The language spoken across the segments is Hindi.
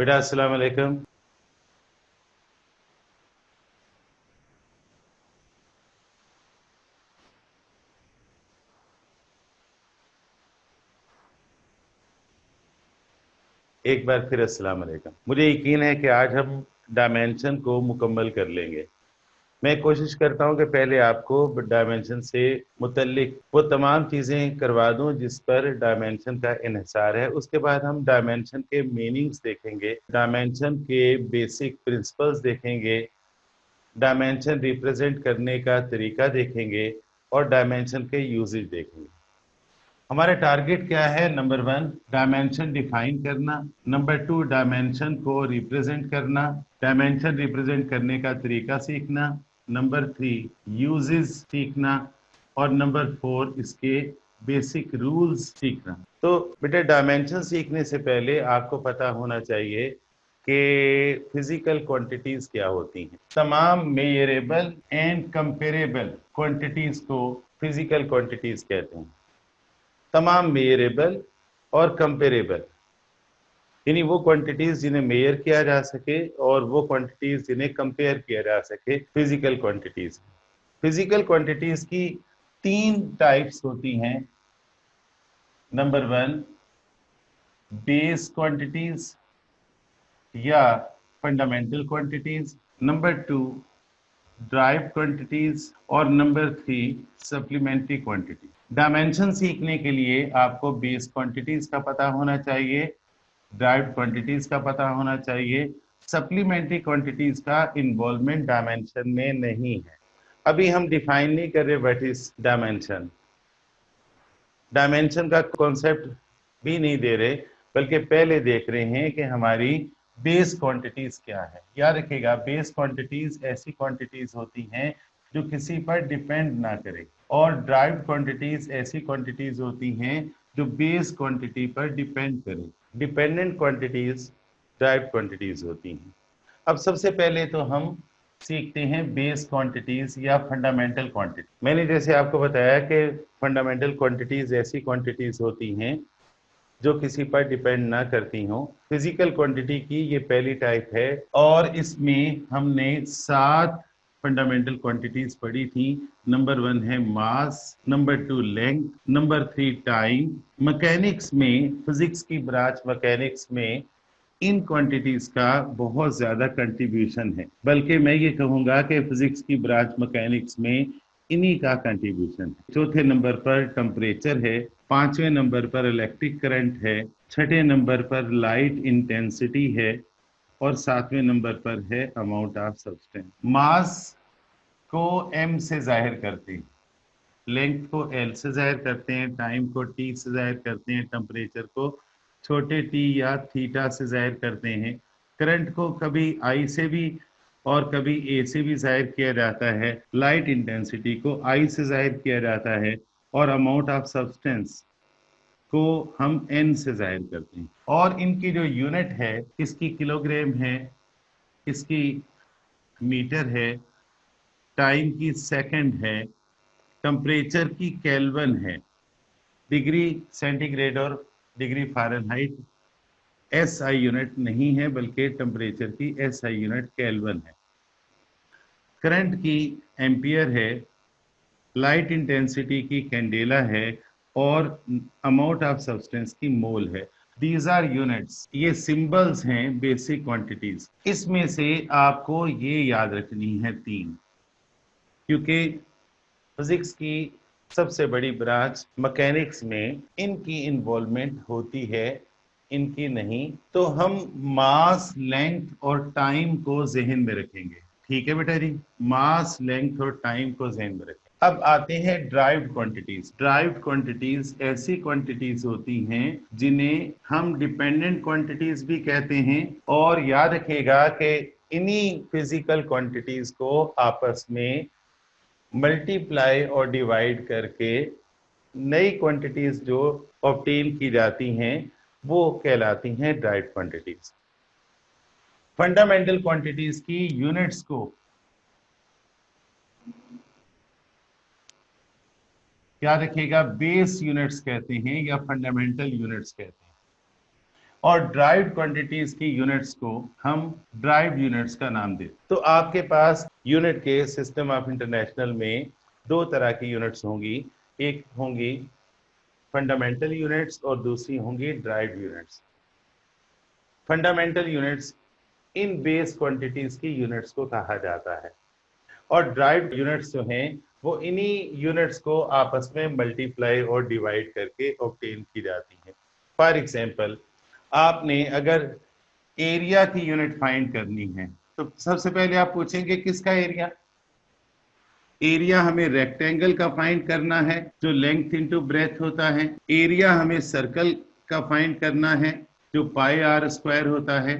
बेटा अस्सलाम वालेकुम। एक बार फिर अस्सलाम वालेकुम। मुझे यकीन है कि आज हम डायमेंशन को मुकम्मल कर लेंगे। मैं कोशिश करता हूं कि पहले आपको डायमेंशन से मुतल्लिक वो तमाम चीज़ें करवा दूं जिस पर डायमेंशन का इन्हिसार है। उसके बाद हम डायमेंशन के मीनिंग्स देखेंगे, डायमेंशन के बेसिक प्रिंसिपल्स देखेंगे, डायमेंशन रिप्रेजेंट करने का तरीका देखेंगे और डायमेंशन के यूजेज देखेंगे। हमारा टारगेट क्या है? नंबर वन, डायमेंशन डिफाइन करना। नंबर टू, डायमेंशन को रिप्रेजेंट करना। डायमेंशन रिप्रेजेंट करने का तरीका सीखना। नंबर थ्री, यूजेस सीखना। और नंबर फोर, इसके बेसिक रूल्स सीखना। तो बेटे, डायमेंशन सीखने से पहले आपको पता होना चाहिए कि फिजिकल क्वांटिटीज क्या होती हैं। तमाम मेजरेबल एंड कंपेरेबल क्वांटिटीज को फिजिकल क्वांटिटीज कहते हैं। तमाम मेजरेबल और कंपेरेबल, यानी वो क्वांटिटीज जिन्हें मेजर किया जा सके और वो क्वांटिटीज जिन्हें कंपेयर किया जा सके, फिजिकल क्वांटिटीज। फिजिकल क्वांटिटीज की तीन टाइप्स होती हैं। नंबर वन, बेस क्वांटिटीज या fundamental quantities. Number two, derived quantities. और number three, supplementary quantity. Dimension सीखने के लिए आपको बेस क्वांटिटीज का पता होना चाहिए, ड्राइव्ड क्वांटिटीज का पता होना चाहिए। सप्लीमेंट्री क्वांटिटीज का इन्वॉल्वमेंट डायमेंशन में नहीं है। अभी हम डिफाइन नहीं कर रहे व्हाट इज डायमेंशन, डायमेंशन का कॉन्सेप्ट भी नहीं दे रहे, बल्कि पहले देख रहे हैं कि हमारी बेस क्वांटिटीज क्या है। याद रखिएगा, बेस क्वांटिटीज ऐसी क्वांटिटीज होती हैं जो किसी पर डिपेंड ना करे, और ड्राइव्ड क्वांटिटीज ऐसी क्वांटिटीज होती हैं जो बेस क्वांटिटी पर डिपेंड करे। डिपेंडेंट क्वांटिटीज ड्राइव्ड क्वांटिटीज होती हैं। अब सबसे पहले तो हम सीखते हैं बेस क्वांटिटीज या फंडामेंटल क्वांटिटी। मैंने जैसे आपको बताया कि फंडामेंटल क्वांटिटीज ऐसी क्वांटिटीज होती हैं जो किसी पर डिपेंड ना करती हों। फिजिकल क्वांटिटी की ये पहली टाइप है, और इसमें हमने 7 फंडामेंटल क्वांटिटीज पढ़ी थी। नंबर वन है mass, number two length, number three time. Mechanics में, फिजिक्स की ब्रांच मैकेनिक्स में इन क्वांटिटीज का बहुत ज्यादा कंट्रीब्यूशन है, बल्कि मैं ये कहूंगा कि फिजिक्स की ब्रांच मैकेनिक्स में इन्हीं का कंट्रीब्यूशन है। चौथे नंबर पर टेम्परेचर है, पांचवें नंबर पर इलेक्ट्रिक करंट है, छठे नंबर पर लाइट इंटेंसिटी है, और सातवें नंबर पर है अमाउंट ऑफ सब्सटेंस। मास को एम से जाहिर करते हैं, लेंथ को एल से जाहिर करते हैं, टाइम को टी से जाहिर करते हैं, टेम्परेचर को छोटे टी या थीटा से जाहिर करते हैं, करंट को कभी आई से भी और कभी ए से भी जाहिर किया जाता है, लाइट इंटेंसिटी को आई से जाहिर किया जाता है, और अमाउंट ऑफ सब्सटेंस को हम एन से जाहिर करते हैं। और इनकी जो यूनिट है, इसकी किलोग्राम है, इसकी मीटर है, टाइम की सेकंड है, टेम्परेचर की केल्विन है, डिग्री सेंटीग्रेड और degree Fahrenheit S I unit नहीं है, बल्कि टेम्परेचर की एस आई यूनिट केल्विन है। करंट की एम्पियर है, लाइट इंटेंसिटी की कैंडेला है, और अमाउंट ऑफ सब्सटेंस की मोल है। दीज आर यूनिट्स, ये सिंबल्स हैं बेसिक क्वांटिटीज। इसमें से आपको ये याद रखनी है तीन, क्योंकि फिजिक्स की सबसे बड़ी ब्रांच मैकेनिक्स में इनकी इन्वॉल्वमेंट होती है, इनकी नहीं। तो हम मास, लेंथ और टाइम को जहन में रखेंगे। ठीक है बेटा जी, मास, लेंथ और टाइम को जहन में रखें। अब आते हैं ड्राइव्ड क्वांटिटीज। ड्राइव्ड क्वांटिटीज ऐसी क्वांटिटीज होती हैं जिन्हें हम डिपेंडेंट क्वांटिटीज भी कहते हैं, और याद रखिएगा कि इन्हीं फिजिकल क्वांटिटीज को आपस में मल्टीप्लाई और डिवाइड करके नई क्वांटिटीज जो ऑब्टेन की जाती हैं वो कहलाती हैं ड्राइव्ड क्वांटिटीज। फंडामेंटल क्वांटिटीज की यूनिट्स को क्या रखिएगा, बेस यूनिट्स कहते हैं या फंडामेंटल यूनिट्स कहते हैं। और ड्राइव्ड क्वांटिटीज की यूनिट्स को हम ड्राइव्ड यूनिट्स का नाम देते। तो आपके पास यूनिट के सिस्टम ऑफ इंटरनेशनल में दो तरह की यूनिट्स होंगी, एक होंगी फंडामेंटल यूनिट्स और दूसरी होंगी derived units. Fundamental units in base quantities की यूनिट्स को कहा जाता है और ड्राइव्ड यूनिट्स जो हैं वो इन्हीं यूनिट्स को आपस में मल्टीप्लाई और डिवाइड करके ऑब्टेन की जाती हैं। फॉर एग्जांपल, आपने अगर एरिया की यूनिट फाइंड करनी है तो सबसे पहले आप पूछेंगे किसका एरिया। एरिया हमें रेक्टेंगल का फाइंड करना है जो लेंथ इनटू ब्रेथ होता है। एरिया हमें सर्कल का फाइंड करना है जो पाई आर स्क्वायर होता है।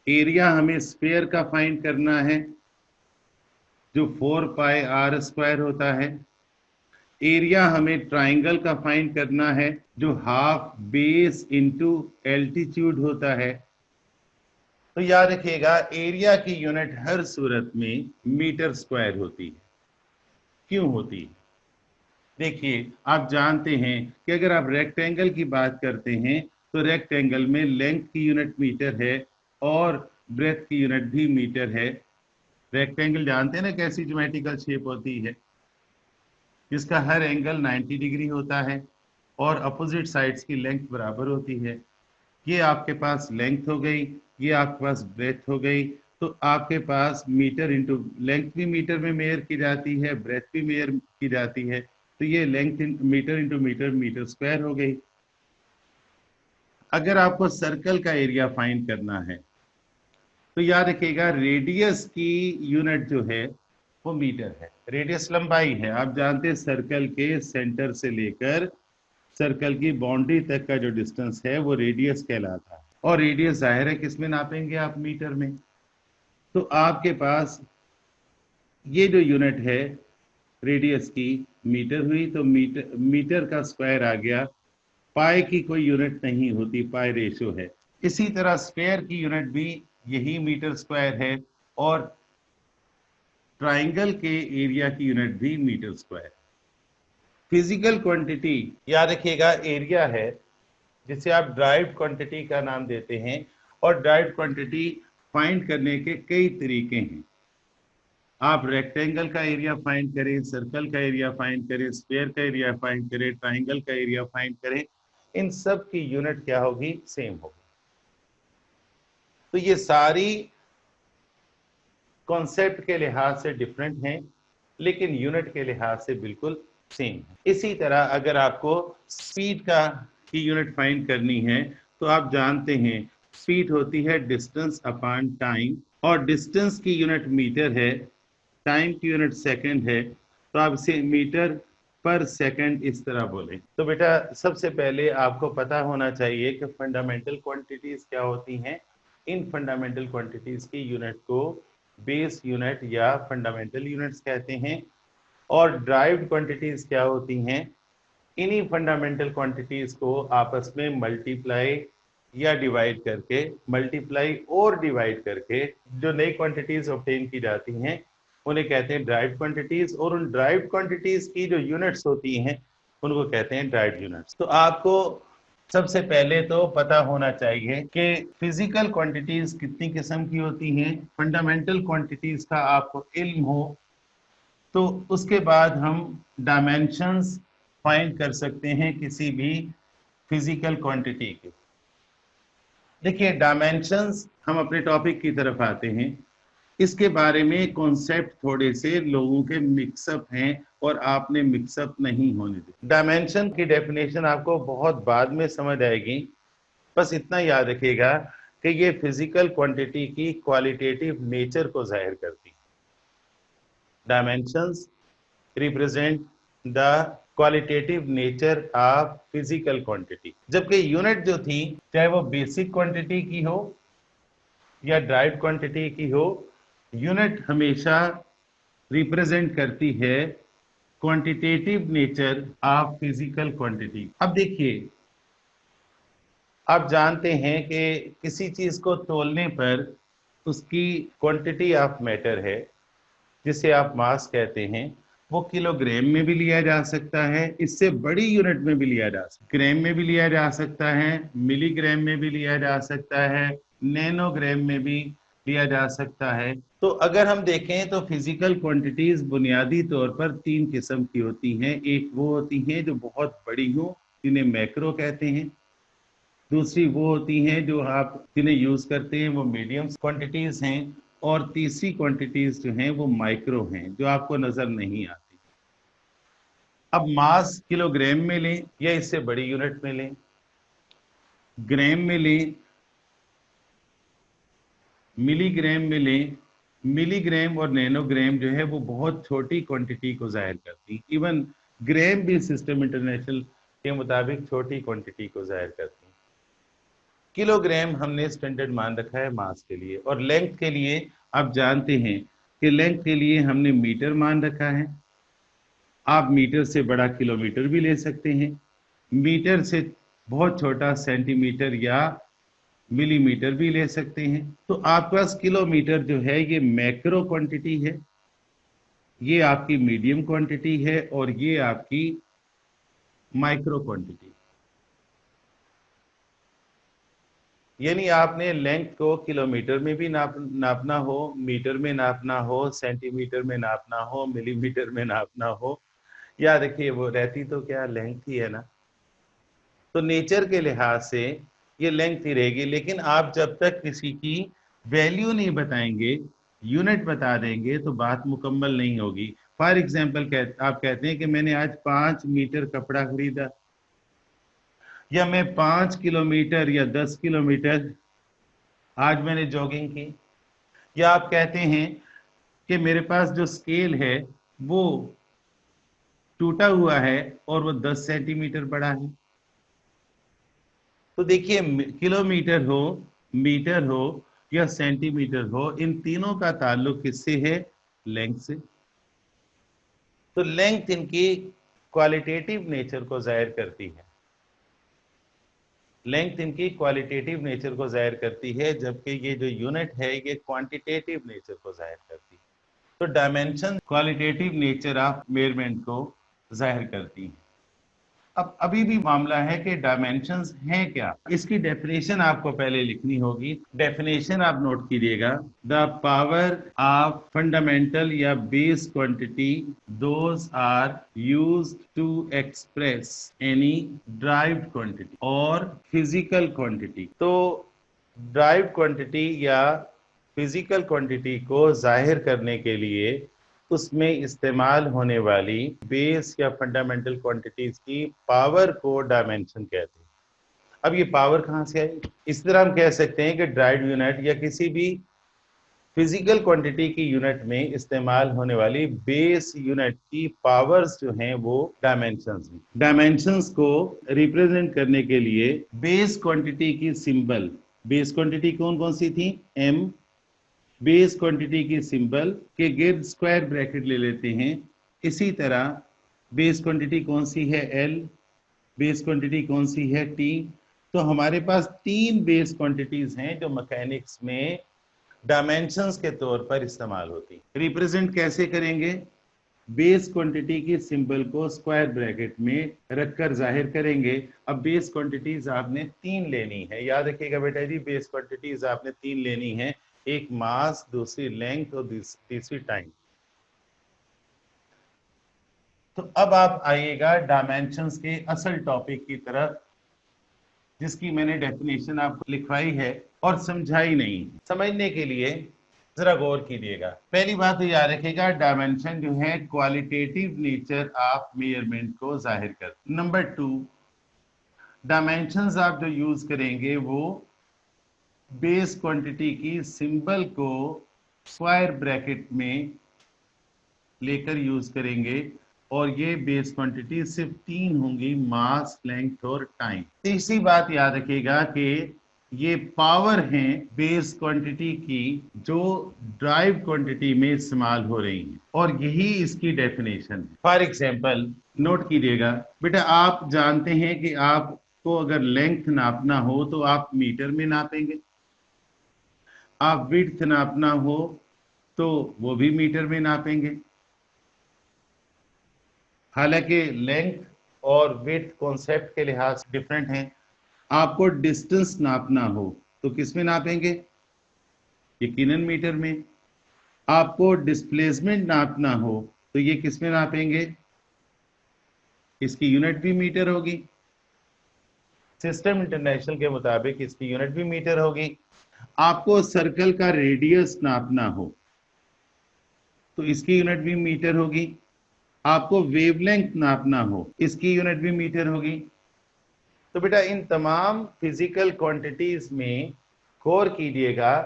एरिया हमें स्फीयर का फाइंड करना है जो 4 पाई आर स्क्वायर होता है। एरिया हमें ट्राइंगल का फाइंड करना है जो हाफ बेस इनटू एल्टीट्यूड होता है। तो याद रखिएगा एरिया की यूनिट हर सूरत में मीटर स्क्वायर होती है। क्यों होती है? देखिए, आप जानते हैं कि अगर आप रेक्टेंगल की बात करते हैं तो रेक्टेंगल में लेंथ की यूनिट मीटर है और ब्रेथ की यूनिट भी मीटर है। रेक्टेंगल जानते हैं ना कैसी ज्योमेट्रिकल शेप होती है जिसका हर एंगल 90 डिग्री होता है और अपोजिट साइड्स की लेंथ बराबर होती है। ये आपके पास लेंथ हो गई, ये आपके पास ब्रेथ हो गई। तो आपके पास मीटर इंटू लेंथ भी मीटर में मेयर की जाती है, ब्रेथ भी मेयर की जाती है। तो ये length metre into metre metre square हो गई। अगर आपको सर्कल का एरिया फाइंड करना है तो याद रखिएगा रेडियस की यूनिट जो है वो मीटर है। रेडियस लंबाई है। आप जानते हैं सर्कल के सेंटर से लेकर सर्कल की बाउंड्री तक का जो डिस्टेंस है वो रेडियस कहलाता है और रेडियस जाहिर है किस में नापेंगे आप? मीटर में। तो आपके पास ये जो यूनिट है रेडियस की मीटर हुई तो मीटर का स्क्वायर आ गया। पाई की कोई यूनिट नहीं होती, पाई रेशियो है। इसी तरह स्क्वायर की यूनिट भी यही मीटर स्क्वायर है और ट्राइंगल के एरिया की यूनिट भी मीटर स्क्वायर। फिजिकल क्वांटिटी याद रखिएगा एरिया है जिसे आप ड्राइव्ड क्वांटिटी का नाम देते हैं और ड्राइव्ड क्वांटिटी फाइंड करने के कई तरीके हैं। आप रेक्टेंगल का एरिया फाइंड करें, सर्कल का एरिया फाइंड करें, स्क्वायर का एरिया फाइंड करें, ट्राइंगल का एरिया फाइंड करें, इन सब की यूनिट क्या होगी? सेम होगी। तो ये सारी कॉन्सेप्ट के लिहाज से डिफरेंट हैं लेकिन यूनिट के लिहाज से बिल्कुल सेम है। इसी तरह अगर आपको स्पीड की यूनिट फाइंड करनी है तो आप जानते हैं स्पीड होती है डिस्टेंस अपॉन टाइम और डिस्टेंस की यूनिट मीटर है, टाइम की यूनिट सेकंड है। तो आप इसे मीटर पर सेकंड इस तरह बोलें। तो बेटा सबसे पहले आपको पता होना चाहिए कि फंडामेंटल क्वांटिटीज क्या होती हैं। इन फंडामेंटल क्वांटिटीज की यूनिट को बेस यूनिट या फंडामेंटल यूनिट्स कहते हैं और ड्राइव्ड क्वांटिटीज क्या होती हैं? इन्हीं फंडामेंटल क्वांटिटीज को आपस में मल्टीप्लाई या डिवाइड करके, मल्टीप्लाई और डिवाइड करके जो नई क्वांटिटीज ऑब्टेन की जाती हैं उन्हें कहते हैं ड्राइव्ड क्वांटिटीज और उन ड्राइव्ड क्वांटिटीज की जो यूनिट्स होती हैं उनको कहते हैं ड्राइव्ड यूनिट्स। तो आपको सबसे पहले तो पता होना चाहिए कि फिजिकल क्वांटिटीज कितनी किस्म की होती हैं। फंडामेंटल क्वांटिटीज का आपको इल्म हो तो उसके बाद हम डायमेंशंस फाइंड कर सकते हैं किसी भी फिजिकल क्वांटिटी के। देखिए डायमेंशंस, हम अपने टॉपिक की तरफ आते हैं। इसके बारे में कॉन्सेप्ट थोड़े से लोगों के मिक्सअप हैं और आपने मिक्सअप नहीं होने दी। डायमेंशन की डेफिनेशन आपको बहुत बाद में समझ आएगी। बस इतना याद रखिएगा कि ये फिजिकल क्वांटिटी की क्वालिटेटिव नेचर को जाहिर करती है। Dimensions represent the qualitative nature of physical quantity. जबकि यूनिट जो थी चाहे वो बेसिक क्वांटिटी की हो या ड्राइव्ड क्वांटिटी की हो, यूनिट हमेशा रिप्रेजेंट करती है quantitative nature of physical quantity. अब देखिए, आप जानते हैं कि किसी चीज को तोलने पर उसकी क्वांटिटी ऑफ मैटर है जिसे आप मास कहते हैं। वो किलोग्राम में भी लिया जा सकता है, इससे बड़ी यूनिट में भी लिया जा सकता है, ग्राम में भी लिया जा सकता है, मिलीग्राम में भी लिया जा सकता है, नैनोग्राम में भी लिया जा सकता है। तो अगर हम देखें तो फिजिकल क्वांटिटीज बुनियादी तौर पर तीन किस्म की होती हैं। एक वो होती हैं जो बहुत बड़ी हो, जिन्हें मैक्रो कहते हैं। दूसरी वो होती हैं जो आप जिन्हें यूज करते हैं, वो मीडियम क्वांटिटीज हैं। और तीसरी क्वांटिटीज जो हैं वो माइक्रो हैं, जो आपको नजर नहीं आती। अब मास किलोग्राम में लें या इससे बड़ी यूनिट में लें, ग्राम में लें, मिलीग्राम में लें, मिलीग्राम और नैनोग्राम जो है वो बहुत छोटी क्वांटिटी को जाहिर करती। इवन ग्राम भी सिस्टम इंटरनेशनल के मुताबिक छोटी क्वांटिटी को जाहिर करती। किलोग्राम हमने स्टैंडर्ड मान रखा है मास के लिए। और लेंथ के लिए आप जानते हैं कि लेंथ के लिए हमने मीटर मान रखा है। आप मीटर से बड़ा किलोमीटर भी ले सकते हैं, मीटर से बहुत छोटा सेंटीमीटर या मिलीमीटर भी ले सकते हैं। तो आपके पास किलोमीटर जो है ये मैक्रो क्वांटिटी है, ये आपकी मीडियम क्वांटिटी है, और ये आपकी माइक्रो क्वांटिटी। यानी आपने लेंथ को किलोमीटर में भी नापना हो, मीटर में नापना हो, सेंटीमीटर में नापना हो, मिलीमीटर में नापना हो, या देखिए वो रहती तो क्या लेंथ ही है ना। तो नेचर के लिहाज से ये लेंथ ही रहेगी। लेकिन आप जब तक किसी की वैल्यू नहीं बताएंगे, यूनिट बता देंगे, तो बात मुकम्मल नहीं होगी। फॉर एग्जाम्पल आप कहते हैं कि मैंने आज 5 मीटर कपड़ा खरीदा, या मैं 5 किलोमीटर या 10 किलोमीटर आज मैंने जॉगिंग की। या आप कहते हैं कि मेरे पास जो स्केल है वो टूटा हुआ है और वो 10 सेंटीमीटर बड़ा है। तो देखिए, किलोमीटर हो, मीटर हो या सेंटीमीटर हो, इन तीनों का ताल्लुक किससे है? लेंथ से। तो लेंथ इनकी क्वालिटेटिव नेचर को जाहिर करती है। लेंथ इनकी क्वालिटेटिव नेचर को जाहिर करती है, जबकि ये जो यूनिट है ये क्वांटिटेटिव नेचर को जाहिर करती है। तो dimension qualitative nature of measurement को जाहिर करती है। अब अभी भी मामला है कि डायमेंशंस हैं क्या, इसकी डेफिनेशन आपको पहले लिखनी होगी। डेफिनेशन आप नोट कीजिएगा। द पावर ऑफ फंडामेंटल या base quantity, those are used to express any derived quantity और फिजिकल क्वांटिटी। तो ड्राइव्ड क्वांटिटी या फिजिकल क्वांटिटी को जाहिर करने के लिए उसमें इस्तेमाल होने वाली बेस या फंडामेंटल क्वांटिटीज की पावर को डायमेंशन कहते हैं। अब ये पावर कहाँ से आई? इस तरह हम कह सकते हैं कि ड्राइव्ड यूनिट या किसी भी फिजिकल क्वांटिटी की यूनिट में इस्तेमाल होने वाली बेस यूनिट की पावर्स जो हैं वो डायमेंशंस हैं। डायमेंशंस को रिप्रेजेंट करने के लिए बेस क्वांटिटी की सिंबल, बेस क्वांटिटी कौन कौन सी थी? एम। बेस क्वांटिटी की सिंबल के गिर्द स्क्वायर ब्रैकेट ले लेते हैं। इसी तरह बेस क्वांटिटी कौन सी है? एल। बेस क्वांटिटी कौन सी है? टी। तो हमारे पास तीन बेस क्वांटिटीज हैं जो मैकेनिक्स में डायमेंशंस के तौर पर इस्तेमाल होती हैं। रिप्रेजेंट कैसे करेंगे? बेस क्वांटिटी की सिंबल को स्क्वायर ब्रैकेट में रखकर जाहिर करेंगे। अब बेस क्वांटिटीज आपने तीन लेनी है, याद रखिएगा बेटा जी, बेस क्वांटिटीज आपने तीन लेनी है। एक मास, दूसरी लेंथ और तीसरी टाइम। तो अब आप आइएगा डायमेंशंस के असल टॉपिक की तरफ, जिसकी मैंने डेफिनेशन आपको लिखवाई है और समझाई नहीं। समझने के लिए जरा गौर कीजिएगा। पहली बात तो याद रखिएगा, डायमेंशन जो है क्वालिटेटिव नेचर ऑफ मेजरमेंट को जाहिर कर। नंबर 2, डायमेंशंस आप जो यूज करेंगे वो बेस क्वांटिटी की सिंबल को स्क्वायर ब्रैकेट में लेकर यूज करेंगे। और ये बेस क्वांटिटी सिर्फ तीन होंगी, मास, लेंथ और टाइम। तीसरी बात याद रखिएगा कि ये पावर हैं बेस क्वांटिटी की जो ड्राइव क्वांटिटी में इस्तेमाल हो रही हैं, और यही इसकी डेफिनेशन है। फॉर एग्जांपल नोट कीजिएगा बेटा, आप जानते हैं कि आपको अगर लेंथ नापना हो तो आप मीटर में नापेंगे, आप विड्थ नापना हो तो वो भी मीटर में नापेंगे। हालांकि लेंथ और विड्थ कॉन्सेप्ट के लिहाज से डिफरेंट हैं। आपको डिस्टेंस नापना हो तो किस में नापेंगे? यकीनन मीटर में। आपको डिस्प्लेसमेंट नापना हो तो ये किस में नापेंगे? इसकी यूनिट भी मीटर होगी। सिस्टम इंटरनेशनल के मुताबिक इसकी यूनिट भी मीटर होगी। आपको सर्कल का रेडियस नापना हो तो इसकी यूनिट भी मीटर होगी। आपको वेवलेंथ नापना हो, इसकी यूनिट भी मीटर होगी। तो बेटा इन तमाम फिजिकल क्वांटिटीज में गौर कीजिएगा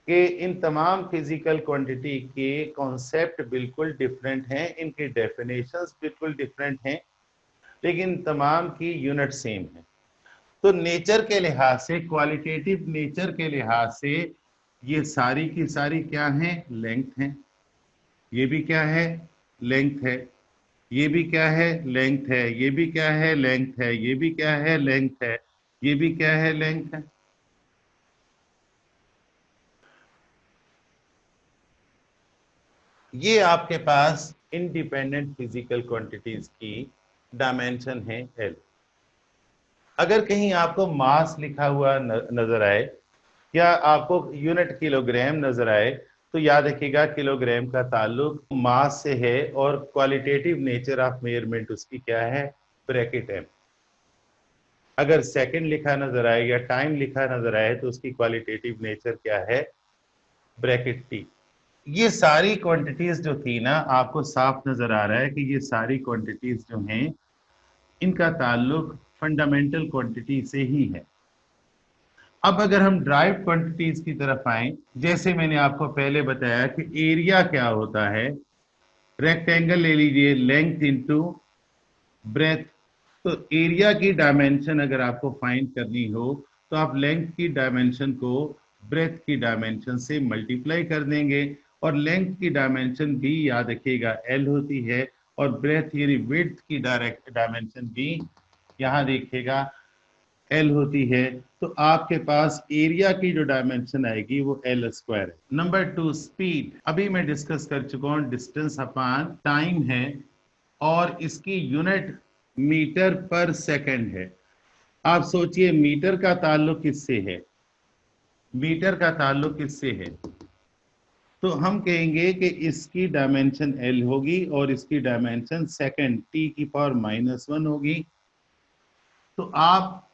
कि इन तमाम फिजिकल क्वांटिटी के कॉन्सेप्ट बिल्कुल डिफरेंट हैं, इनके डेफिनेशंस बिल्कुल डिफरेंट हैं, लेकिन तमाम की यूनिट सेम है। तो नेचर के लिहाज से, क्वालिटेटिव नेचर के लिहाज से ये सारी की सारी क्या हैं? लेंथ हैं। ये भी क्या है? लेंथ है। ये भी क्या है? लेंथ है। ये भी क्या है? लेंथ है। ये भी क्या है? लेंथ है। ये भी क्या है? लेंथ है। ये आपके पास इंडिपेंडेंट फिजिकल क्वांटिटीज की डायमेंशन है एल। अगर कहीं आपको मास लिखा हुआ नजर आए या आपको यूनिट किलोग्राम नजर आए तो याद रखिएगा किलोग्राम का ताल्लुक मास से है और क्वालिटेटिव नेचर ऑफ मेजरमेंट उसकी क्या है? Bracket M. अगर सेकंड लिखा नजर आए या टाइम लिखा नजर आए तो उसकी क्वालिटेटिव नेचर क्या है? Bracket T. ये सारी क्वांटिटीज जो थी ना, आपको साफ नजर आ रहा है कि ये सारी क्वांटिटीज जो हैं इनका ताल्लुक फंडामेंटल क्वांटिटी से ही है। अब अगर हम ड्राइव क्वांटिटीज की तरफ आए, जैसे मैंने आपको पहले बताया कि एरिया क्या होता है, रेक्टेंगल ले लीजिए, लेंथ इनटू ब्रेथ। तो एरिया की डायमेंशन अगर आपको फाइंड करनी हो तो आप लेंथ की डायमेंशन को ब्रेथ की डायमेंशन से मल्टीप्लाई कर देंगे, और लेंथ की डायमेंशन भी याद रखिएगा एल होती है, और ब्रेथ यानी विड्थ की डायरेक्ट डायमेंशन भी यहाँ देखिएगा एल होती है। तो आपके पास एरिया की जो डायमेंशन आएगी वो एल स्क्वायर है। नंबर 2 स्पीड, अभी मैं डिस्कस कर चुका हूँ, डिस्टेंस अपान टाइम है और इसकी यूनिट मीटर पर सेकंड है। आप सोचिए मीटर का ताल्लुक किससे है? मीटर का ताल्लुक किससे है? तो हम कहेंगे कि इसकी डायमेंशन एल होगी और इसकी डायमेंशन सेकंड टी की पावर -1 होगी। तो आप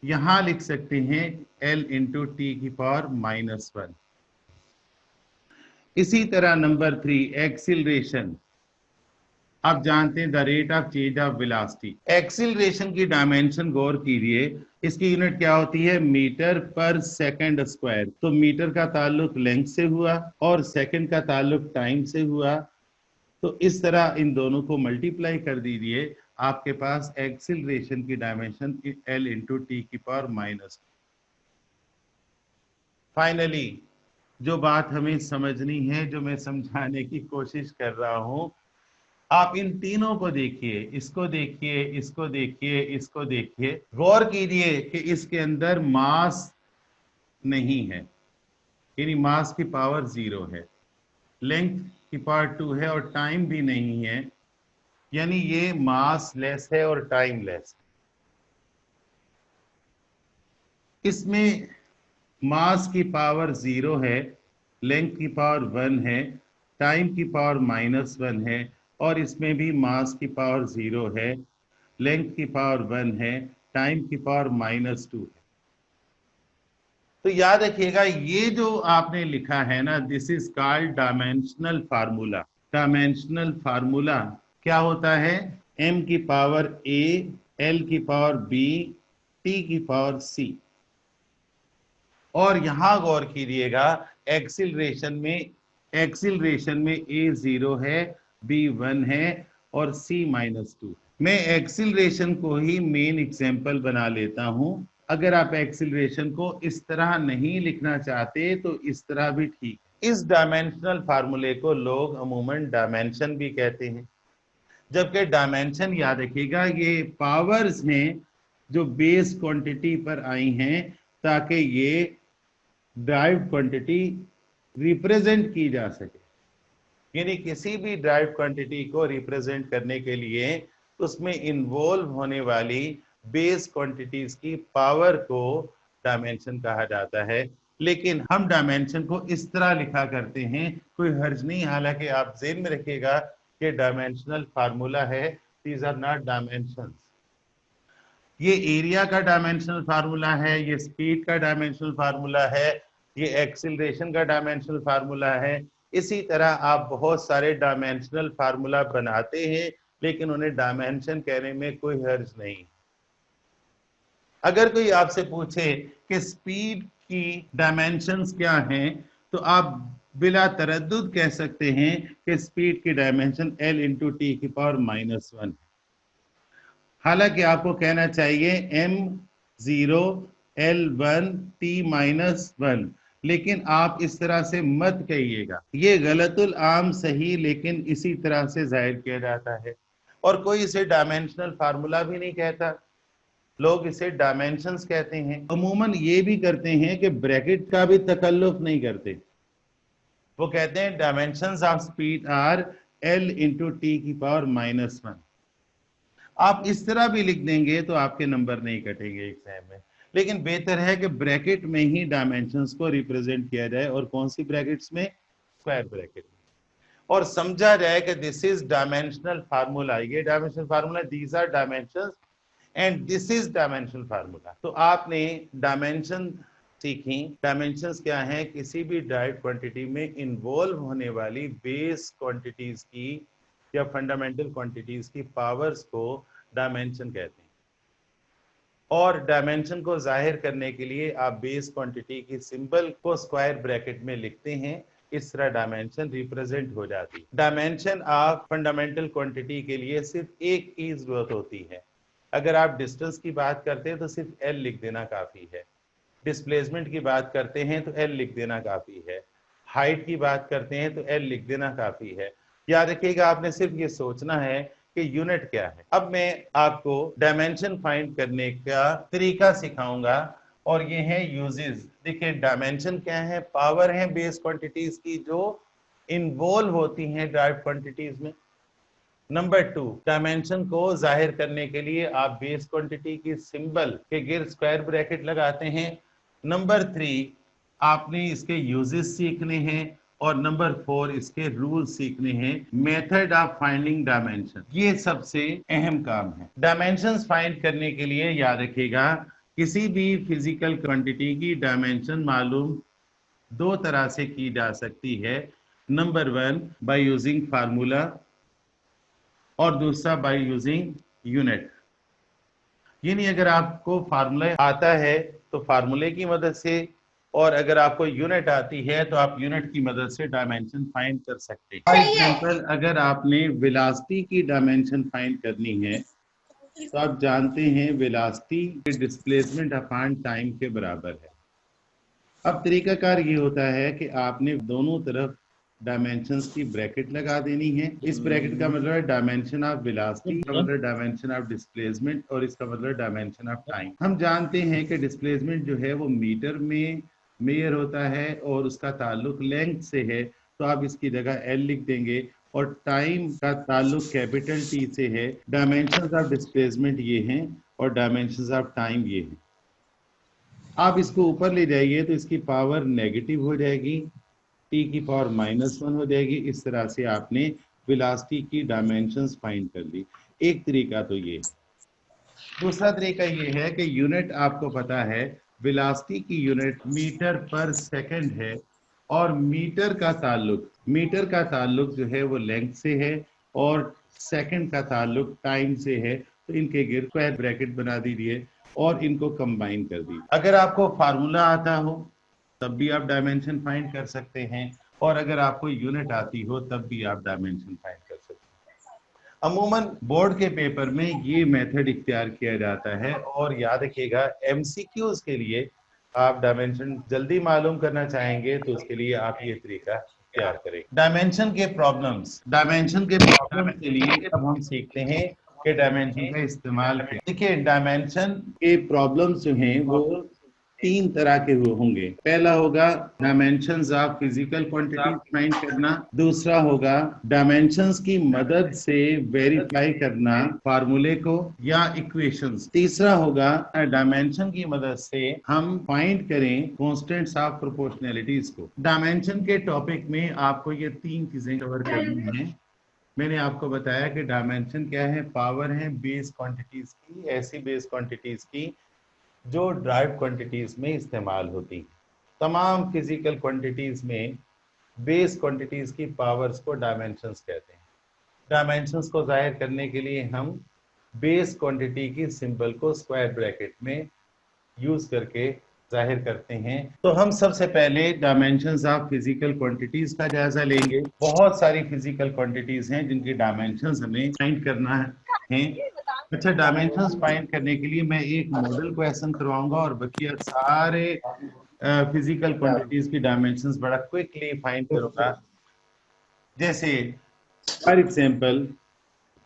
यहां लिख सकते हैं एल इंटू टी की पावर -1। इसी तरह नंबर 3 एक्सिलरेशन। आप जानते हैं the rate of change of velocity. Acceleration की डायमेंशन गौर कीजिए, इसकी यूनिट क्या होती है? Metre per second square. तो मीटर का ताल्लुक लेंथ से हुआ और सेकंड का ताल्लुक टाइम से हुआ, तो इस तरह इन दोनों को मल्टीप्लाई कर दीजिए, आपके पास एक्सिलरेशन की डायमेंशन एल इंटू टी की पावर -। फाइनली जो बात हमें समझनी है, जो मैं समझाने की कोशिश कर रहा हूं, आप इन तीनों को देखिए, इसको देखिए, इसको देखिए, इसको देखिए, गौर कीजिए कि इसके अंदर मास नहीं है, यानी मास की पावर 0 है, लेंथ की पावर 2 है और टाइम भी नहीं है, यानी ये मास लेस है और टाइम लेस। इसमें मास की पावर 0 है, लेंथ की पावर 1 है, टाइम की पावर -1 है, और इसमें भी मास की पावर 0 है, लेंथ की पावर 1 है, टाइम की पावर -2 है। तो याद रखिएगा ये जो आपने लिखा है ना, this is called dimensional formula. Dimensional formula क्या होता है? m की पावर a, l की पावर b, t की पावर c। और यहां गौर कीजिएगा एक्सिलरेशन में a 0 है, b 1 है और c -2। मैं एक्सिलरेशन को ही मेन एग्जांपल बना लेता हूं। अगर आप एक्सिलरेशन को इस तरह नहीं लिखना चाहते तो इस तरह भी ठीक। इस डायमेंशनल फार्मूले को लोग अमूमन डायमेंशन भी कहते हैं, जबकि डायमेंशन याद रखिएगा ये पावर्स हैं जो बेस क्वांटिटी पर आई हैं, ताकि ये ड्राइव क्वांटिटी रिप्रेजेंट की जा सके। यानी किसी भी ड्राइव क्वांटिटी को रिप्रेजेंट करने के लिए उसमें इन्वॉल्व होने वाली बेस क्वांटिटीज की पावर को डायमेंशन कहा जाता है। लेकिन हम डायमेंशन को इस तरह लिखा करते हैं, कोई हर्ज नहीं, हालांकि आप ज़हन में रखिएगा कि डायमेंशनल फार्मूला है, दीज आर नॉट डायमेंशंस। ये एरिया का डायमेंशनल फार्मूला है, ये स्पीड का डायमेंशनल फार्मूला है, ये एक्सीलरेशन का डायमेंशनल फार्मूला है। इसी तरह आप बहुत सारे डायमेंशनल फार्मूला बनाते हैं, लेकिन उन्हें डायमेंशन कहने में कोई हर्ज नहीं। अगर कोई आपसे पूछे कि स्पीड की डायमेंशंस क्या हैं, तो आप बिला तरद्दुद कह सकते हैं कि स्पीड की डायमेंशन L इंटू टी की पावर -1। हालांकि आपको कहना चाहिए m0 L1 t-1, लेकिन आप इस तरह से मत कहिएगा, ये गलतुल आम सही लेकिन इसी तरह से जाहिर किया जाता है। और कोई इसे डायमेंशनल फार्मूला भी नहीं कहता, लोग इसे डायमेंशंस कहते हैं। अमूमन ये भी करते हैं कि ब्रैकेट का भी तकल्लुफ नहीं करते, वो कहते हैं dimensions of speed are L into T की पावर -1। आप इस तरह भी लिख देंगे तो आपके नंबर नहीं कटेंगे एग्जाम में, लेकिन बेहतर है कि ब्रैकेट में ही डायमेंशंस को रिप्रेजेंट किया जाए। और कौन सी ब्रैकेट्स में? स्क्वायर ब्रैकेट में। और समझा जाए कि दिस इज डायमेंशनल फार्मूला, ये dimensional formula, these are dimensions and this is dimensional formula. तो आपने डायमेंशन सीखी। डायमेंशंस क्या है? किसी भी ड्राइव क्वांटिटी में इन्वॉल्व होने वाली बेस क्वांटिटीज की या फंडामेंटल क्वांटिटीज की पावर्स को डायमेंशन कहते हैं। और डायमेंशन को जाहिर करने के लिए आप बेस क्वांटिटी की सिंबल को स्क्वायर ब्रैकेट में लिखते हैं, इस तरह डायमेंशन रिप्रेजेंट हो जाती है। डायमेंशन ऑफ फंडामेंटल क्वांटिटी के लिए सिर्फ एक की जरूरत होती है। अगर आप डिस्टेंस की बात करते हैं तो सिर्फ L लिख देना काफी है, डिस्प्लेसमेंट की बात करते हैं तो L लिख देना काफी है, हाइट की बात करते हैं तो L लिख देना काफी है। याद रखिएगा, आपने सिर्फ ये सोचना है कि यूनिट क्या है। अब मैं आपको डायमेंशन फाइंड करने का तरीका सिखाऊंगा और ये है यूजेस। देखिए डायमेंशन क्या है? पावर है बेस क्वांटिटीज की जो इन्वॉल्व होती हैं ड्राइव क्वांटिटीज में। नंबर 2, डायमेंशन को जाहिर करने के लिए आप बेस क्वांटिटी की सिंबल के गिर्द स्क्वायर ब्रैकेट लगाते हैं। नंबर 3, आपने इसके यूजेस सीखने हैं। और नंबर 4, इसके रूल सीखने हैं। मेथड ऑफ फाइंडिंग डायमेंशन, ये सबसे अहम काम है। डायमेंशंस फाइंड करने के लिए याद रखिएगा, किसी भी फिजिकल क्वांटिटी की डायमेंशन मालूम दो तरह से की जा सकती है। नंबर 1 बाय यूजिंग फार्मूला और दूसरा बाय यूजिंग यूनिट। यानी अगर आपको फार्मूला आता है तो फार्मूले की मदद से, और अगर आपको यूनिट आती है तो आप यूनिट की मदद से डायमेंशन फाइंड कर सकते हैं। फॉर एग्जांपल, अगर आपने वेलोसिटी की डायमेंशन फाइंड करनी है तो आप जानते हैं वेलोसिटी डिस्प्लेसमेंट अपॉन टाइम के बराबर है। अब तरीकाकार ये होता है कि आपने दोनों तरफ डायमेंशंस की ब्रैकेट लगा देनी है। इस ब्रैकेट का मतलब है डायमेंशन ऑफ वेलोसिटी, का मतलब डायमेंशन ऑफ डिस्प्लेसमेंट, और इसका मतलब डायमेंशन ऑफ टाइम। हम जानते हैं कि डिस्प्लेसमेंट जो है वो मीटर में मेजर होता है और उसका ताल्लुक लेंथ से है, तो आप इसकी जगह L लिख देंगे। और टाइम का ताल्लुक कैपिटल T से है। डायमेंशंस ऑफ डिस्प्लेसमेंट ये हैं और डायमेंशंस ऑफ टाइम ये हैं। आप इसको ऊपर ले जाइए तो इसकी पावर नेगेटिव हो जाएगी, t की पावर -1 हो जाएगी। इस तरह से आपने वेलोसिटी की डायमेंशंस फाइंड कर ली। एक तरीका तो ये है। दूसरा तरीका ये है कि यूनिट आपको पता है, वेलोसिटी की यूनिट मीटर पर सेकंड है और मीटर का ताल्लुक जो है वो लेंथ से है और सेकंड का ताल्लुक टाइम से है। तो इनके गिर्द स्क्वायर ब्रैकेट बना दीजिए और इनको कंबाइन कर दीजिए। अगर आपको फार्मूला आता हो तब भी आप डायमेंशन फाइंड कर सकते हैं, और अगर आपको यूनिट आती हो तब भी आप डायमेंशन फाइंड कर सकते हैं। अमूमन बोर्ड के पेपर में ये मेथड इख्तियार किया जाता है। और याद रखिएगा, एमसीक्यूज के लिए आप डायमेंशन जल्दी मालूम करना चाहेंगे तो उसके लिए आप ये तरीका इख्तियार करें। डायमेंशन के प्रॉब्लम्स के लिए अब हम सीखते हैं कि डायमेंशन का इस्तेमाल करें। देखिए डायमेंशन के प्रॉब्लम्स जो हैं वो तीन तरह के होंगे। पहला होगा dimensions of physical quantities find करना, दूसरा होगा डायमेंशंस की मदद से वेरीफाई करना फार्मूले को या इक्वेशंस, तीसरा होगा डायमेंशन की मदद से हम फाइंड करें कांस्टेंट्स ऑफ प्रोपोर्शनैलिटीज को। डायमेंशन के टॉपिक में आपको ये तीन चीजें कवर करनी है। मैंने आपको बताया कि डायमेंशन क्या है, पावर है बेस क्वांटिटीज की, ऐसी बेस क्वांटिटीज की जो ड्राइव क्वांटिटीज में इस्तेमाल होती हैं। तमाम फिजिकल क्वांटिटीज में बेस क्वांटिटीज की पावर्स को डायमेंशंस कहते हैं। डायमेंशंस को जाहिर करने के लिए हम बेस क्वांटिटी की सिंबल को स्क्वायर ब्रैकेट में यूज करके जाहिर करते हैं। तो हम सबसे पहले डायमेंशंस ऑफ फिजिकल क्वांटिटीज का जायजा लेंगे। बहुत सारी फिजिकल क्वांटिटीज हैं जिनकी डायमेंशंस हमें फाइंड करना है। अच्छा, डायमेंशंस फाइंड करने के लिए मैं एक मॉडल क्वेश्चन करवाऊंगा और बकिया सारे फिजिकल क्वांटिटीज की डायमेंशंस बड़ा क्विकली फाइंड करूंगा। जैसे फॉर एग्जांपल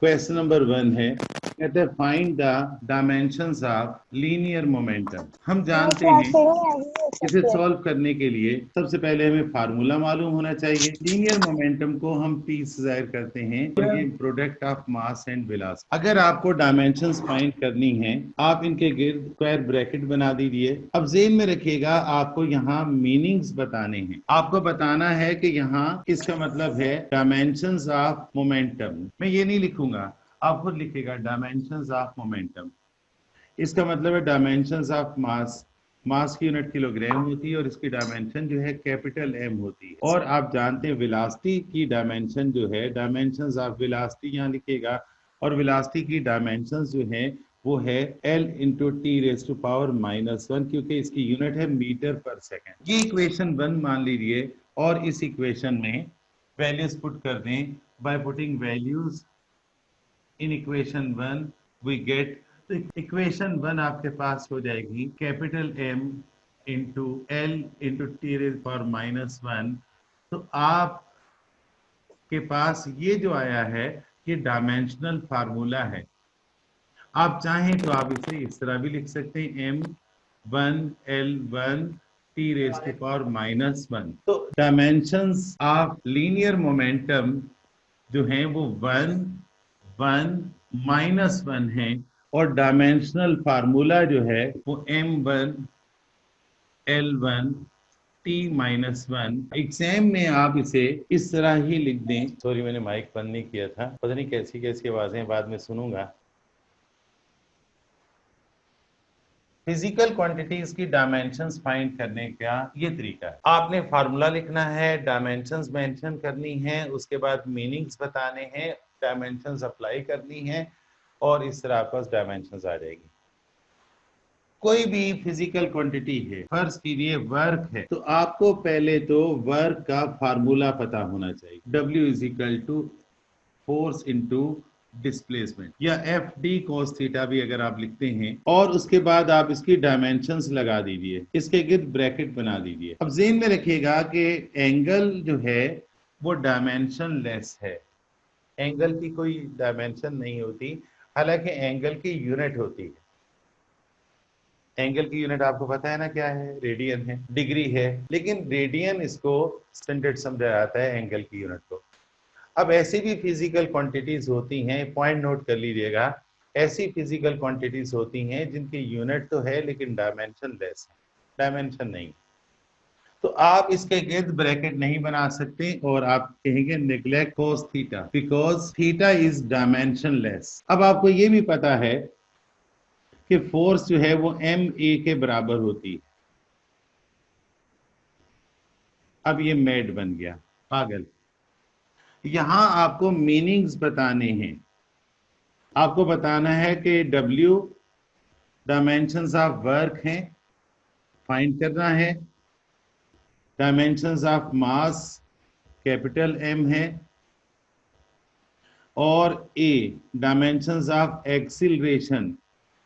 क्वेश्चन नंबर 1 है, कहते हैं find the dimensions of linear momentum. हम जानते हैं इसे सॉल्व करने के लिए सबसे पहले हमें फार्मूला मालूम होना चाहिए। लीनियर मोमेंटम को हम P से जाहिर करते हैं और ये product of mass and velocity. अगर आपको डायमेंशंस फाइंड करनी है, आप इनके गिर्द स्क्वायर ब्रैकेट बना दीजिए। अब ज़हन में रखिएगा, आपको यहाँ मीनिंग्स बताने हैं। आपको बताना है कि यहाँ इसका मतलब है डायमेंशंस ऑफ मोमेंटम। मैं ये नहीं लिखूंगा, आप खुद लिखिएगा डायमेंशंस ऑफ मोमेंटम। इसका मतलब है डायमेंशंस ऑफ मास। मास की यूनिट किलोग्राम होती है और इसकी डायमेंशन जो है कैपिटल एम होती है। और आप जानते हैं वेलोसिटी की डायमेंशन जो है, डायमेंशंस ऑफ वेलोसिटी यहाँ लिखिएगा, और वेलोसिटी की डायमेंशंस जो है वो है L into T raise to power -1, क्योंकि इसकी यूनिट है मीटर पर सेकेंड। ये इक्वेशन 1 मान लीजिए और इस इक्वेशन में वैल्यूज पुट कर दें। By putting values in equation 1 we get, तो इक्वेशन 1 आपके पास हो जाएगी capital M into L into T raise power -1। तो आपके पास ये जो आया है ये डायमेंशनल फार्मूला है। आप चाहें तो आप इसे इस तरह भी लिख सकते हैं, M1L1 T raise to power -1। तो डायमेंशंस ऑफ लीनियर मोमेंटम जो है वो 1 1 -1 है और डायमेंशनल फार्मूला जो है वो M1L1 T-1। एग्जाम में आप इसे इस तरह ही लिख दें। सॉरी, मैंने माइक बंद नहीं किया था, पता नहीं कैसी कैसी आवाजें बाद में सुनूंगा। फिजिकल क्वांटिटीज की डायमेंशंस फाइंड करने का ये तरीका है। आपने फार्मूला लिखना है, डायमेंशंस मेंशन करनी है, उसके बाद मीनिंग्स बताने हैं, डायमेंशंस अप्लाई करनी है और इस तरह आपके पास डायमेंशंस आ जाएगी। कोई भी फिजिकल क्वांटिटी है, फर्ज कीजिए वर्क है, तो आपको पहले तो वर्क का फार्मूला पता होना चाहिए। W is equal to force into displacement, या एफ डी cos थीटा भी अगर आप लिखते हैं, और उसके बाद आप इसकी डायमेंशंस लगा दीजिए, इसके गिर्द ब्रैकेट बना दीजिए। अब ज़हन में रखिएगा कि एंगल जो है वो डायमेंशन लेस है। एंगल की कोई डायमेंशन नहीं होती, हालांकि एंगल की यूनिट होती है। एंगल की यूनिट आपको पता है ना क्या है, रेडियन है, डिग्री है, लेकिन रेडियन इसको स्टैंडर्ड समझा जाता है एंगल की यूनिट को। अब ऐसी भी फिजिकल क्वांटिटीज होती हैं, पॉइंट नोट कर लीजिएगा, ऐसी फिजिकल क्वांटिटीज होती हैं जिनकी यूनिट तो है लेकिन डायमेंशन लेस है, डायमेंशन नहीं। तो आप इसके गिर्द ब्रैकेट नहीं बना सकते और आप कहेंगे neglect cos theta because theta is dimension less. अब आपको ये भी पता है कि फोर्स जो है वो ma के बराबर होती है। अब ये मेड बन गया, पागल। यहां आपको मीनिंग्स बताने हैं। आपको बताना है कि W डायमेंशंस ऑफ वर्क हैं, फाइंड करना है। Dimensions of mass capital M है, और A डायमेंशंस ऑफ एक्सिलरेशन।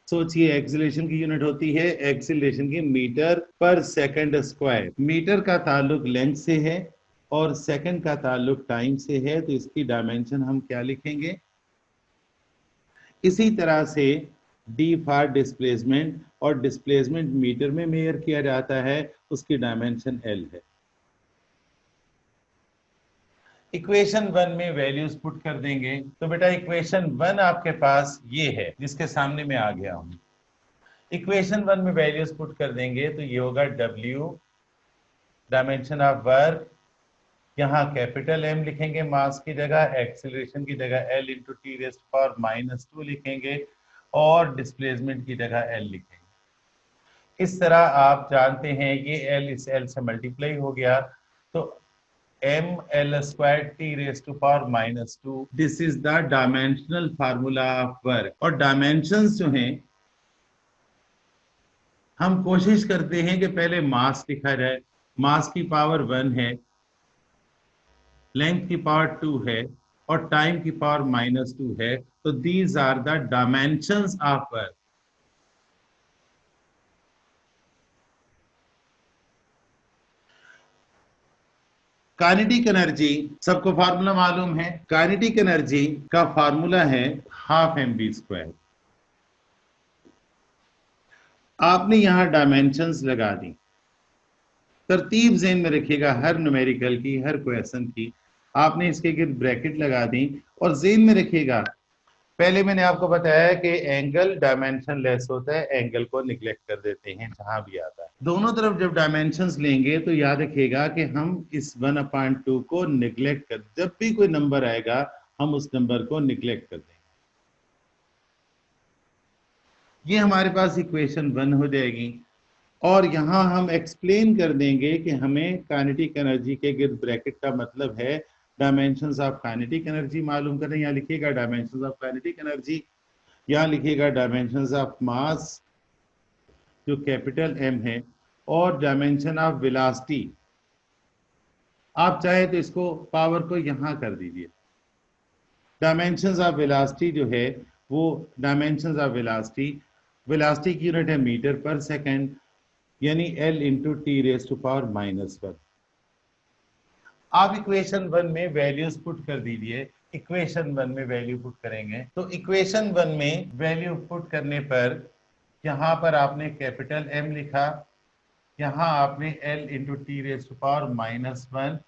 सोचिए, एक्सिलेशन की यूनिट होती है एक्सिलरेशन की metre per second square. Metre का ताल्लुक लेंथ से है और सेकंड का ताल्लुक टाइम से है, तो इसकी डायमेंशन हम क्या लिखेंगे? इसी तरह से डी फॉर डिस्प्लेसमेंट, और डिस्प्लेसमेंट मीटर में मेजर किया जाता है, उसकी डायमेंशन एल है। इक्वेशन 1 में वैल्यूज पुट कर देंगे। तो बेटा इक्वेशन 1 आपके पास ये है जिसके सामने मैं आ गया हूं। इक्वेशन 1 में वैल्यूज पुट कर देंगे तो ये होगा W डायमेंशन ऑफ वर्क, यहाँ कैपिटल M लिखेंगे मास की जगह, एक्सीलरेशन की जगह L into T rest power -2 लिखेंगे, और डिस्प्लेसमेंट की जगह L लिखेंगे। इस तरह आप जानते हैं ये L इस L से मल्टीप्लाई हो गया, तो ml² t raised to power -2, this is the dimensional formula of work. और डायमेंशंस जो हैं हम कोशिश करते हैं कि पहले मास लिखा जाए, मास की पावर 1 है, लेंथ की पावर 2 है, और टाइम की पावर -2 है, तो these are the dimensions of work. Kinetic energy सबको फार्मूला मालूम है, काइनेटिक एनर्जी का फार्मूला है हाफ mv²। आपने यहां डायमेंशंस लगा दी, तरतीब ज़हन में रखिएगा, हर न्यूमेरिकल की, हर क्वेश्चन की आपने इसके गिर्द ब्रैकेट लगा दी, और ज़हन में रखिएगा पहले मैंने आपको बताया कि एंगल डायमेंशन लेस होता है, एंगल को निगलेक्ट कर देते हैं जहां भी आता है। दोनों तरफ जब डायमेंशंस लेंगे तो याद रखिएगा कि हम इस 1/2 को निगलेक्ट कर, जब भी कोई नंबर आएगा हम उस नंबर को निगलेक्ट कर देंगे। ये हमारे पास इक्वेशन 1 हो जाएगी, और यहां हम एक्सप्लेन कर देंगे कि हमें काइनेटिक एनर्जी के गिर्द ब्रैकेट का मतलब है डायमेंशंस ऑफ काइनेटिक एनर्जी मालूम करें। यहाँ लिखिएगा डायमेंशंस ऑफ काइनेटिक एनर्जी, यहाँ लिखिएगा डायमेंशंस ऑफ मास जो कैपिटल M है, और डायमेंशन ऑफ वेलोसिटी। आप चाहे तो इसको पावर को यहां कर दीजिए। डायमेंशंस ऑफ वेलोसिटी जो है वो डायमेंशंस ऑफ वेलोसिटी, वेलोसिटी की यूनिट है मीटर पर सेकंड, यानी L into T raise to power -1। आप इक्वेशन 1 में वैल्यूज पुट कर दीजिए। इक्वेशन 1 में वैल्यू पुट करेंगे तो इक्वेशन 1 में वैल्यू पुट करने पर यहां पर आपने कैपिटल M लिखा, यहां आपने L into T raise to power -1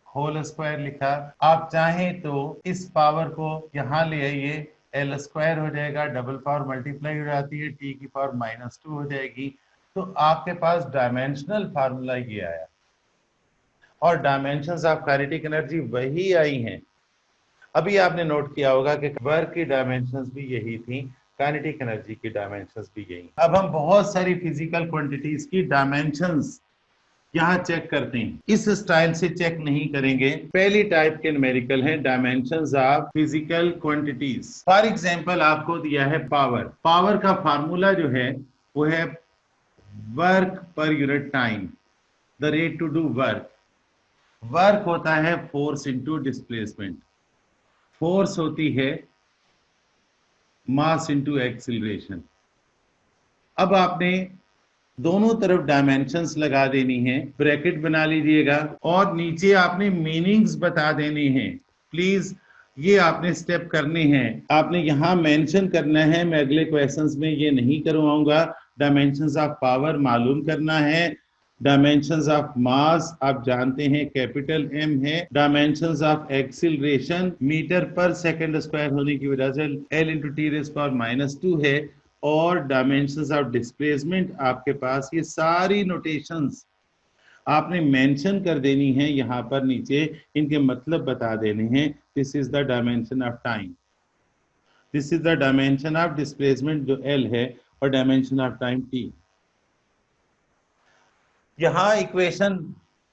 whole square लिखा। आप चाहें तो इस पावर को यहां ले आइए, L² हो जाएगा, डबल पावर मल्टीप्लाई हो जाती है, t की पावर -2 हो जाएगी। तो आपके पास डायमेंशनल फार्मूला ये आया, और डायमेंशंस ऑफ काइनेटिक एनर्जी वही आई हैं। अभी आपने नोट किया होगा कि वर्क की डायमेंशंस भी यही थी, काइनेटिक एनर्जी की डायमेंशंस भी यही। अब हम बहुत सारी फिजिकल क्वांटिटीज की डायमेंशंस यहाँ चेक करते हैं। इस स्टाइल से चेक नहीं करेंगे। पहली टाइप के न्यूमेरिकल है dimensions of physical quantities. For example आपको दिया है पावर, पावर का फार्मूला जो है वो है work per unit time, the rate to do work. Work होता है फोर्स इंटू डिस्प्लेसमेंट, फोर्स होती है मास इंटू एक्सीलरेशन। अब आपने दोनों तरफ डायमेंशंस लगा देनी है, ब्रैकेट बना लीजिएगा, और नीचे आपने मीनिंग्स बता देने हैं। प्लीज ये आपने स्टेप करने हैं, आपने यहां मेंशन करना है, मैं अगले क्वेश्चंस में ये नहीं करवाऊंगा। डायमेंशंस ऑफ पावर मालूम करना है, डायमेंशंस ऑफ मास आप जानते हैं कैपिटल M है, dimensions of acceleration metre per second square होने की वजह से L into T raise power -2 है, और डायमेंशंस ऑफ डिस्प्लेसमेंट आपके पास। ये सारी नोटेशंस आपने मेंशन कर देनी है यहां पर नीचे, इनके मतलब बता देने हैं। This is the dimension of time, this is the dimension of displacement जो L है, और डायमेंशन ऑफ टाइम T। यहां इक्वेशन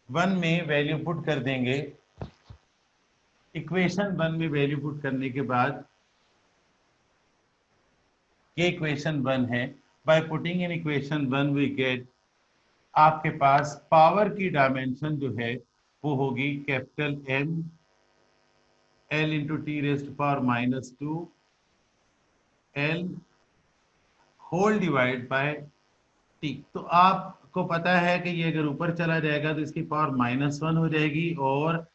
1 में वैल्यू पुट कर देंगे। इक्वेशन 1 में वैल्यू पुट करने के बाद ये इक्वेशन 1 है। By putting in equation 1 we get, आपके पास पावर की डायमेंशन जो है वो होगी capital M L into T raise to power -2 L whole divide by T। तो आपको पता है कि ये अगर ऊपर चला जाएगा तो इसकी पावर -1 हो जाएगी, और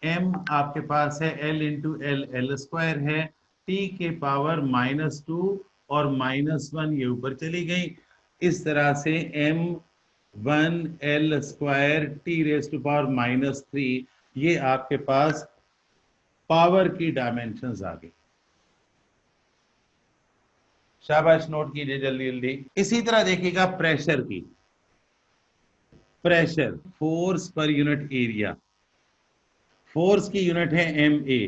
M आपके पास है L इंटू L, L² है, T के पावर -2 और -1 ये ऊपर चली गई। इस तरह से m1l² t⁻³ ये आपके पास पावर की डायमेंशंस आ गई। शाबाश, नोट कीजिए जल्दी जल्दी। इसी तरह देखिएगा प्रेशर की, pressure force per unit area, force की यूनिट है MA,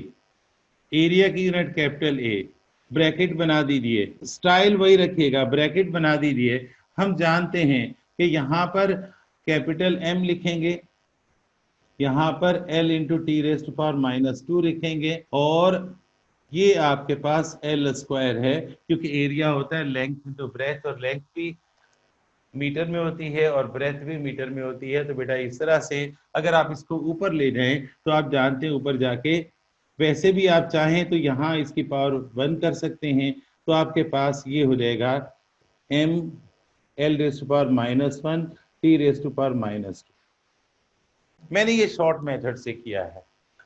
एरिया की यूनिट कैपिटल ए, ब्रैकेट बना दीजिए, स्टाइल वही रखिएगा, ब्रैकेट बना दीजिए। हम जानते हैं कि यहाँ पर कैपिटल M लिखेंगे, यहाँ पर L इंटू t⁻² लिखेंगे, और ये आपके पास L² है, क्योंकि एरिया होता है लेंथ इंटू ब्रेथ, और लेंथ भी मीटर में होती है और ब्रेथ भी मीटर में होती है। तो बेटा इस तरह से अगर आप इसको ऊपर ले जाएं तो आप जानते हैं ऊपर जाके, वैसे भी आप चाहें तो यहाँ इसकी पावर 1 कर सकते हैं, तो आपके पास ये हो जाएगा ml⁻⁻1 t⁻²। मैंने ये शॉर्ट मेथड से किया है।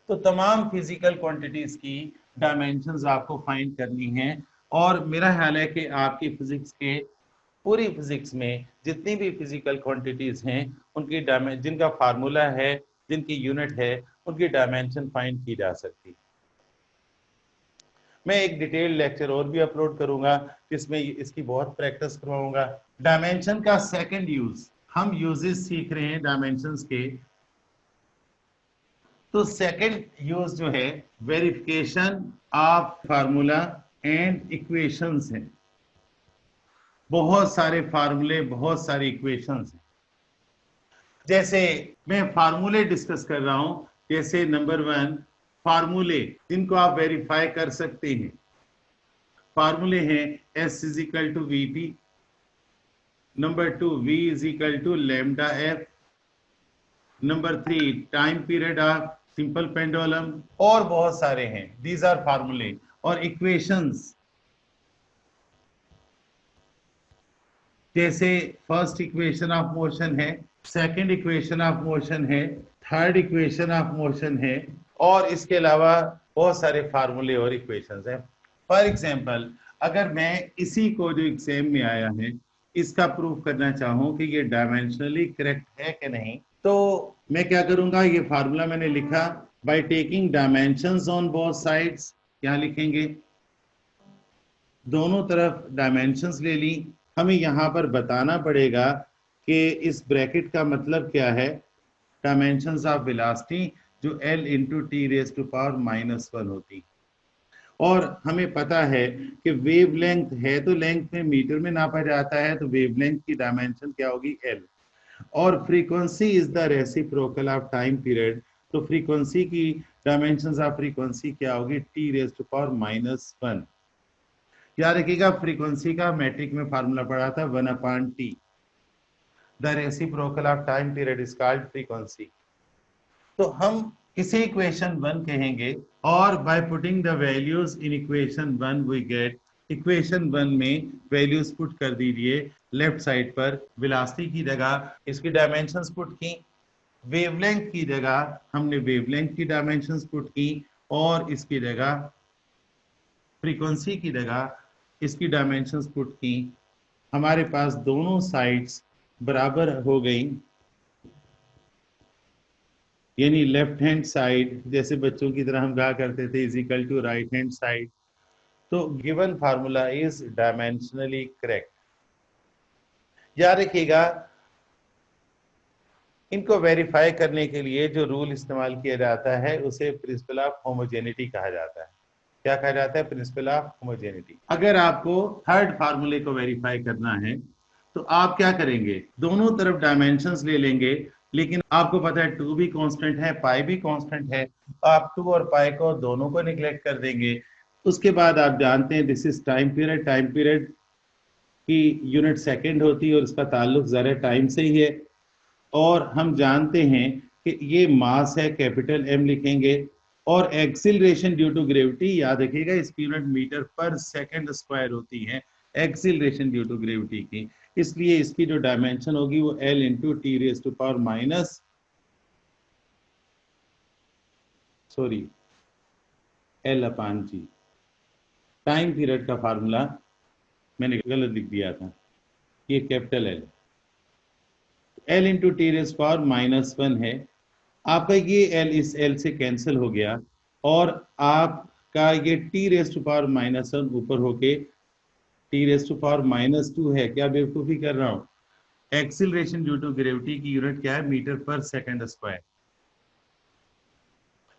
तो तमाम फिजिकल क्वांटिटीज की डायमेंशंस आपको फाइंड करनी है, और मेरा ख्याल है कि आपकी फिजिक्स के पूरी फिजिक्स में जितनी भी फिजिकल क्वांटिटीज हैं उनकी जिनका फार्मूला है, जिनकी यूनिट है, उनकी डायमेंशन फाइंड की जा सकती है। मैं एक डिटेल लेक्चर और भी अपलोड करूंगा जिसमें इसकी बहुत प्रैक्टिस करवाऊंगा। डायमेंशन का सेकंड यूज, हम यूजेस सीख रहे हैं डायमेंशंस के। तो सेकंड यूज जो है verification of formula and equations है। बहुत सारे फार्मूले, बहुत सारी इक्वेशंस हैं। जैसे मैं फार्मूले डिस्कस कर रहा हूं, जैसे नंबर 1 फार्मूले जिनको आप वेरीफाई कर सकते हैं, फार्मूले हैं S is equal to VP, number 2 V is equal to λF, number 3 time period of simple pendulum, और बहुत सारे हैं। दीज आर फार्मूले। और इक्वेशंस जैसे फर्स्ट इक्वेशन ऑफ मोशन है, सेकंड इक्वेशन ऑफ मोशन है, थर्ड इक्वेशन ऑफ मोशन है, और इसके अलावा बहुत सारे फार्मूले और इक्वेशंस हैं। फॉर एग्जांपल, अगर मैं इसी को जो एग्जाम में आया है इसका प्रूफ करना चाहूं कि ये डायमेंशनली करेक्ट है कि नहीं, तो मैं क्या करूंगा, ये फार्मूला मैंने लिखा, bye taking dimensions on both sides, क्या लिखेंगे, दोनों तरफ डायमेंशंस ले ली। हमें यहाँ पर बताना पड़ेगा कि इस ब्रैकेट का मतलब क्या है, डायमेंशंस ऑफ वेलोसिटी जो L इंटू t⁻⁻1 होती। और हमें पता है कि वेवलेंथ है तो लेंथ में मीटर में नापा जाता है, तो वेवलेंथ की डायमेंशन क्या होगी, L। और frequency is the reciprocal of time period, तो फ्रीक्वेंसी की डायमेंशंस ऑफ फ्रीक्वेंसी क्या होगी, t⁻⁻1। याद रखिएगा फ्रीक्वेंसी का मैट्रिक में फार्मूला पढ़ा था 1/t। The reciprocal of time period is called frequency. तो हम इसे इक्वेशन 1 कहेंगे, और by putting the values in equation 1 we get, equation 1 में वैल्यूज पुट कर दीजिए लेफ्ट साइड पर। वेलोसिटी की जगह इसकी डायमेंशंस पुट की, वेवलेंथ की जगह हमने वेवलेंथ की डायमेंशंस पुट की, और इसकी जगह फ्रीक्वेंसी की जगह इसकी डायमेंशंस पुट की। हमारे पास दोनों साइड्स बराबर हो गई, यानी लेफ्ट हैंड साइड, जैसे बच्चों की तरह हम कहा करते थे, is equal to right hand side. तो given formula is dimensionally correct. याद रखिएगा, इनको वेरीफाई करने के लिए जो रूल इस्तेमाल किया जाता है उसे प्रिंसिपल ऑफ होमोजेनिटी कहा जाता है। क्या कहा जाता है, प्रिंसिपल ऑफ होमोजेनिटी। अगर आपको थर्ड फार्मूले को वेरीफाई करना है तो आप क्या करेंगे, दोनों तरफ डायमेंशंस ले लेंगे, लेकिन आपको पता है 2 भी कांस्टेंट है, पाई भी कांस्टेंट है, आप 2 और पाई को दोनों को निगलेक्ट कर देंगे। उसके बाद आप जानते हैं this is time period, time period की यूनिट सेकंड होती है और इसका ताल्लुक ज़रा टाइम से ही है। और हम जानते हैं कि ये मास है, कैपिटल M लिखेंगे, और एक्सिलरेशन ड्यू टू ग्रेविटी, याद रखिएगा इसकी unit metre per second square होती है, एक्सिलरेशन ड्यू टू ग्रेविटी की। इसलिए इसकी जो डायमेंशन होगी वो L into L/G। Time period का फार्मूला मैंने गलत लिख दिया था, ये capital L, L into T raise power minus 1 है। आपका ये एल इस एल से कैंसिल हो गया और आपका ये T raise to power minus 1 ऊपर होके T raise to power minus 2 है। क्या बेवकूफ़ी कर रहा हूँ? एक्सिलरेशन ड्यू टू ग्रेविटी की यूनिट क्या है? Metre per second square.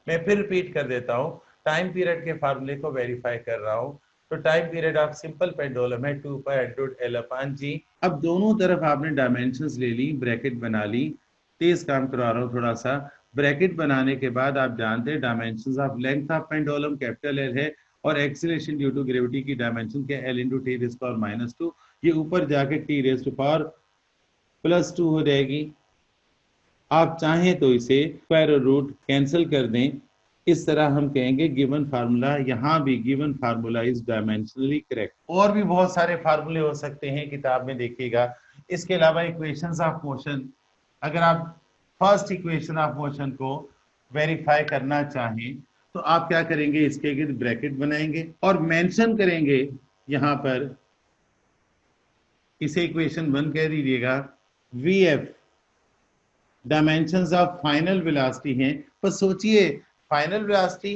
मैं फिर रिपीट कर देता हूँ, टाइम पीरियड के फार्मूले को वेरीफाई कर रहा हूँ। तो time period of simple pendulum है 2 पाई अंडर एल अपॉन जी। अब दोनों तरफ आपने डायमेंशंस ले ली, ब्रैकेट बना ली। तेज काम करवा रहा हूँ थोड़ा सा। ब्रैकेट बनाने के बाद आप जानते हैं dimensions of length of pendulum capital L है और एक्सीलरेशन ड्यू टू ग्रेविटी की डायमेंशन क्या, L into T raise power minus 2। ये ऊपर जाके T raise to power plus 2 हो जाएगी। आप चाहें तो इसे स्क्वायर रूट कैंसिल कर दें। इस तरह हम कहेंगे गिवन फार्मूला, यहाँ भी given formula is dimensionally correct. और भी बहुत सारे फार्मूले हो सकते हैं, किताब में देखिएगा। इसके अलावा इक्वेशंस ऑफ मोशन, अगर आप फर्स्ट इक्वेशन ऑफ मोशन को वेरीफाई करना चाहें तो आप क्या करेंगे, इसके गिर्द ब्रैकेट बनाएंगे और मेंशन करेंगे यहाँ पर, इसे इक्वेशन 1 कह दीजिएगा। V F dimensions of final velocity हैं। पर सोचिए, फाइनल वेलोसिटी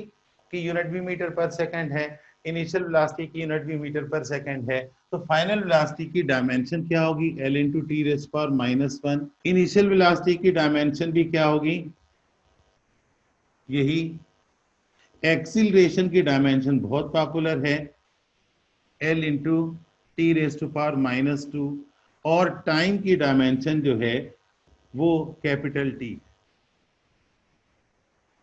की यूनिट भी मीटर पर सेकंड है, इनिशियल वेलोसिटी की यूनिट भी मीटर पर सेकंड है। तो फाइनल वेलोसिटी की डायमेंशन क्या होगी? L into T raise power minus 1। Initial velocity की डायमेंशन भी क्या होगी? यही। एक्सीलरेशन की डायमेंशन बहुत पॉपुलर है, L into T raise to power minus 2। और टाइम की डायमेंशन जो है वो capital T.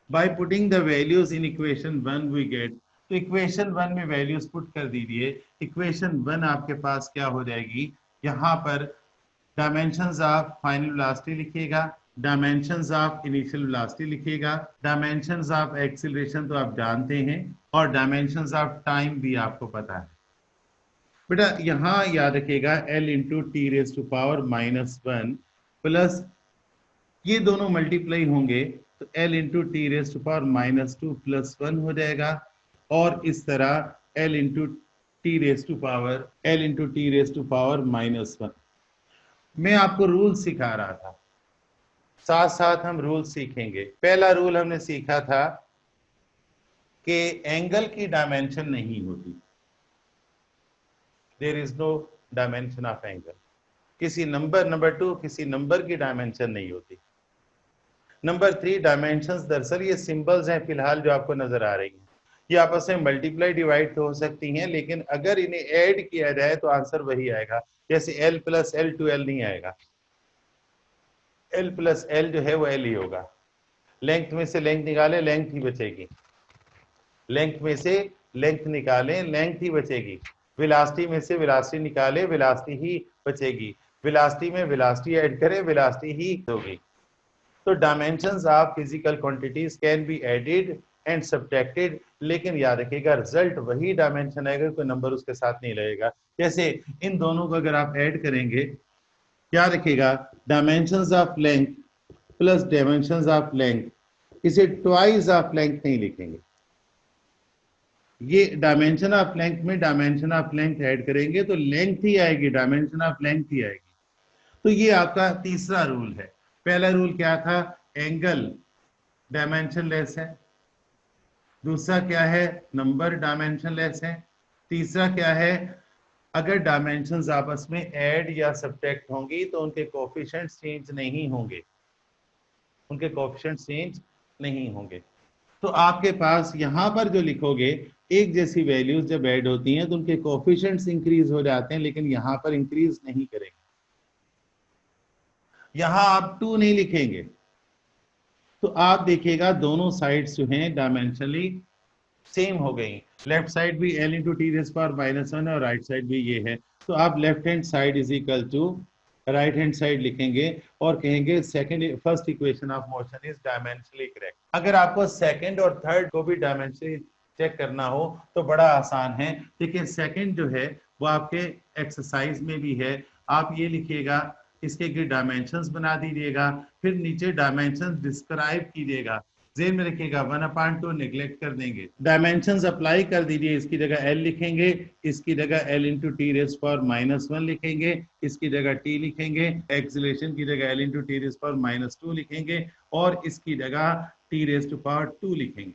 By putting the values in equation 1 we get, तो इक्वेशन 1 में वैल्यूज पुट कर दीजिए। इक्वेशन 1 आपके पास क्या हो जाएगी, यहाँ पर डायमेंशंस ऑफ फाइनल वेलोसिटी लिखिएगा, डायमेंशंस ऑफ इनिशियल वेलोसिटी लिखिएगा, डायमेंशंस ऑफ एक्सीलरेशन तो आप जानते हैं और डायमेंशंस ऑफ टाइम भी आपको पता है। बेटा यहाँ याद रखिएगा L into T raise to power minus 1 plus ये दोनों मल्टीप्लाई होंगे तो L into T raise to power minus 2 plus 1 हो जाएगा। और इस तरह L into T raise to power L into T raise to power minus 1। मैं आपको रूल सिखा रहा था, साथ साथ हम रूल सीखेंगे। पहला रूल हमने सीखा था कि एंगल की डायमेंशन नहीं होती, there is no dimension of angle. किसी नंबर 2 किसी नंबर की डायमेंशन नहीं होती। नंबर 3, डायमेंशंस दरअसल ये सिंबल्स हैं फिलहाल जो आपको नजर आ रही हैं, ये आपस में मल्टीप्लाई डिवाइड तो हो सकती हैं, लेकिन अगर इन्हें ऐड किया जाए तो आंसर वही आएगा। जैसे L plus L two L नहीं आएगा, एल प्लस एल जो है वो एल ही होगा। लेंथ में से लेंथ निकाले लेंथ ही बचेगी, लेंथ में से लेंथ निकालें लेंथ ही बचेगी। वेलोसिटी में से वेलोसिटी निकाले वेलोसिटी ही बचेगी। वेलोसिटी में वेलोसिटी ऐड करें वेलोसिटी ही होगी। तो dimensions of physical quantities can be added and subtracted, लेकिन याद रखिएगा रिजल्ट वही डायमेंशन आएगा, कोई नंबर उसके साथ नहीं लगेगा। जैसे इन दोनों को अगर आप ऐड करेंगे, क्या रखिएगा, dimensions of length plus dimensions of length, इसे ट्वाइस ऑफ लेंथ नहीं लिखेंगे। ये डायमेंशन ऑफ लेंथ में डायमेंशन ऑफ लेंथ ऐड करेंगे तो लेंथ ही आएगी, डायमेंशन ऑफ लेंथ ही आएगी। तो ये आपका तीसरा रूल है। पहला रूल क्या था, एंगल डायमेंशन लेस है। दूसरा क्या है, नंबर डायमेंशन लेस है। तीसरा क्या है, अगर डायमेंशंस आपस में ऐड या सब्ट्रैक्ट होंगी तो उनके कोएफिशिएंट्स चेंज नहीं होंगे, उनके कोएफिशिएंट्स चेंज नहीं होंगे। तो आपके पास यहां पर जो लिखोगे, एक जैसी वैल्यूज जब ऐड होती हैं तो उनके कोएफिशिएंट्स इंक्रीज हो जाते हैं, लेकिन यहां पर इंक्रीज नहीं करेंगे। यहां आप 2 नहीं लिखेंगे। तो आप देखिएगा दोनों साइड्स जो हैं डायमेंशनली सेम हो गई। लेफ्ट साइड भी L into T raise power minus 1 और राइट साइड भी ये है। तो आप left hand side is equal to right hand side लिखेंगे और कहेंगे second first equation of motion is dimensionally correct. अगर आपको सेकंड और थर्ड को भी डायमेंशनली चेक करना हो तो बड़ा आसान है। देखिए सेकंड जो है वो आपके एक्सरसाइज में भी है। आप ये लिखिएगा, इसके डायमेंशंस बना दीजिएगा, फिर नीचे डायमेंशंस डिस्क्राइब कीजिएगा जेन में रखिएगा 1/2 निगलेक्ट कर देंगे। डायमेंशंस अप्लाई कर दीजिए, इसकी जगह l लिखेंगे, इसकी जगह l into T raise power -1 लिखेंगे, इसकी जगह t लिखेंगे, एक्सीलरेशन की जगह l into T raise power -2 लिखेंगे और इसकी जगह t रेस टू पावर 2 लिखेंगे।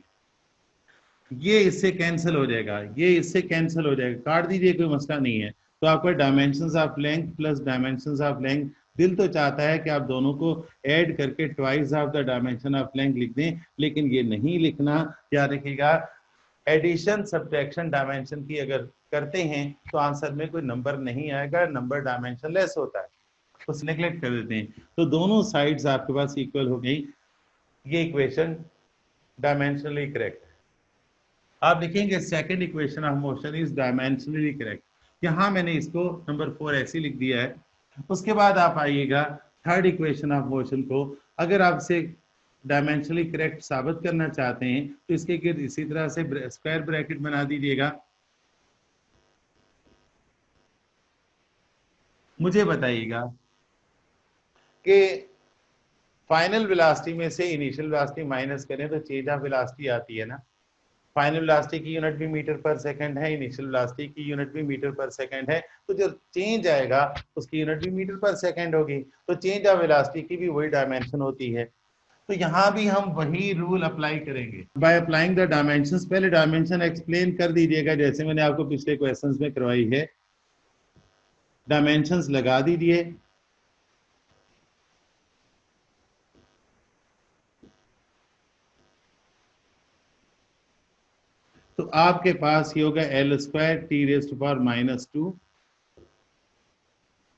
ये इससे कैंसिल हो जाएगा, ये इससे कैंसिल हो जाएगा, काट दीजिए, कोई मसला नहीं है। तो आपका dimensions of length plus dimensions of length, दिल तो चाहता है कि आप दोनों को ऐड करके twice of the dimension of length लिख दें, लेकिन ये नहीं लिखना। याद रखिएगा, एडिशन सब्ट्रैक्शन डायमेंशन की अगर करते हैं तो आंसर में कोई नंबर नहीं आएगा, नंबर डायमेंशन लेस होता है, उसे नेग्लेक्ट कर देते हैं। तो दोनों साइड्स आपके पास इक्वल हो गई, ये इक्वेशन डायमेंशनली करेक्ट है। आप लिखेंगे second equation of motion is dimensionally correct. यहां मैंने इसको नंबर 4 ऐसे लिख दिया है। उसके बाद आप आइएगा थर्ड इक्वेशन ऑफ मोशन को, अगर आपसे डायमेंशनली करेक्ट साबित करना चाहते हैं तो इसके गिर्द इसी तरह से स्क्वायर ब्रैकेट बना दीजिएगा। मुझे बताइएगा कि फाइनल वेलोसिटी में से इनिशियल वेलोसिटी माइनस करें तो चेंज ऑफ वेलोसिटी आती है ना। फाइनल वेलोसिटी की यूनिट भी मीटर पर सेकंड है, इनिशियल वेलोसिटी की यूनिट भी मीटर पर सेकंड है, तो जो चेंज आएगा उसकी यूनिट भी मीटर पर सेकंड होगी, तो चेंज ऑफ वेलोसिटी की भी वही डायमेंशन होती है। तो यहाँ भी हम वही रूल अप्लाई करेंगे बाय अप्लाइंग द डायमेंशंस। पहले डायमेंशन एक्सप्लेन कर दीजिएगा जैसे मैंने आपको पिछले क्वेश्चंस में करवाई है, डायमेंशंस लगा दीजिए। तो आपके पास ये होगा L square T raise to power -2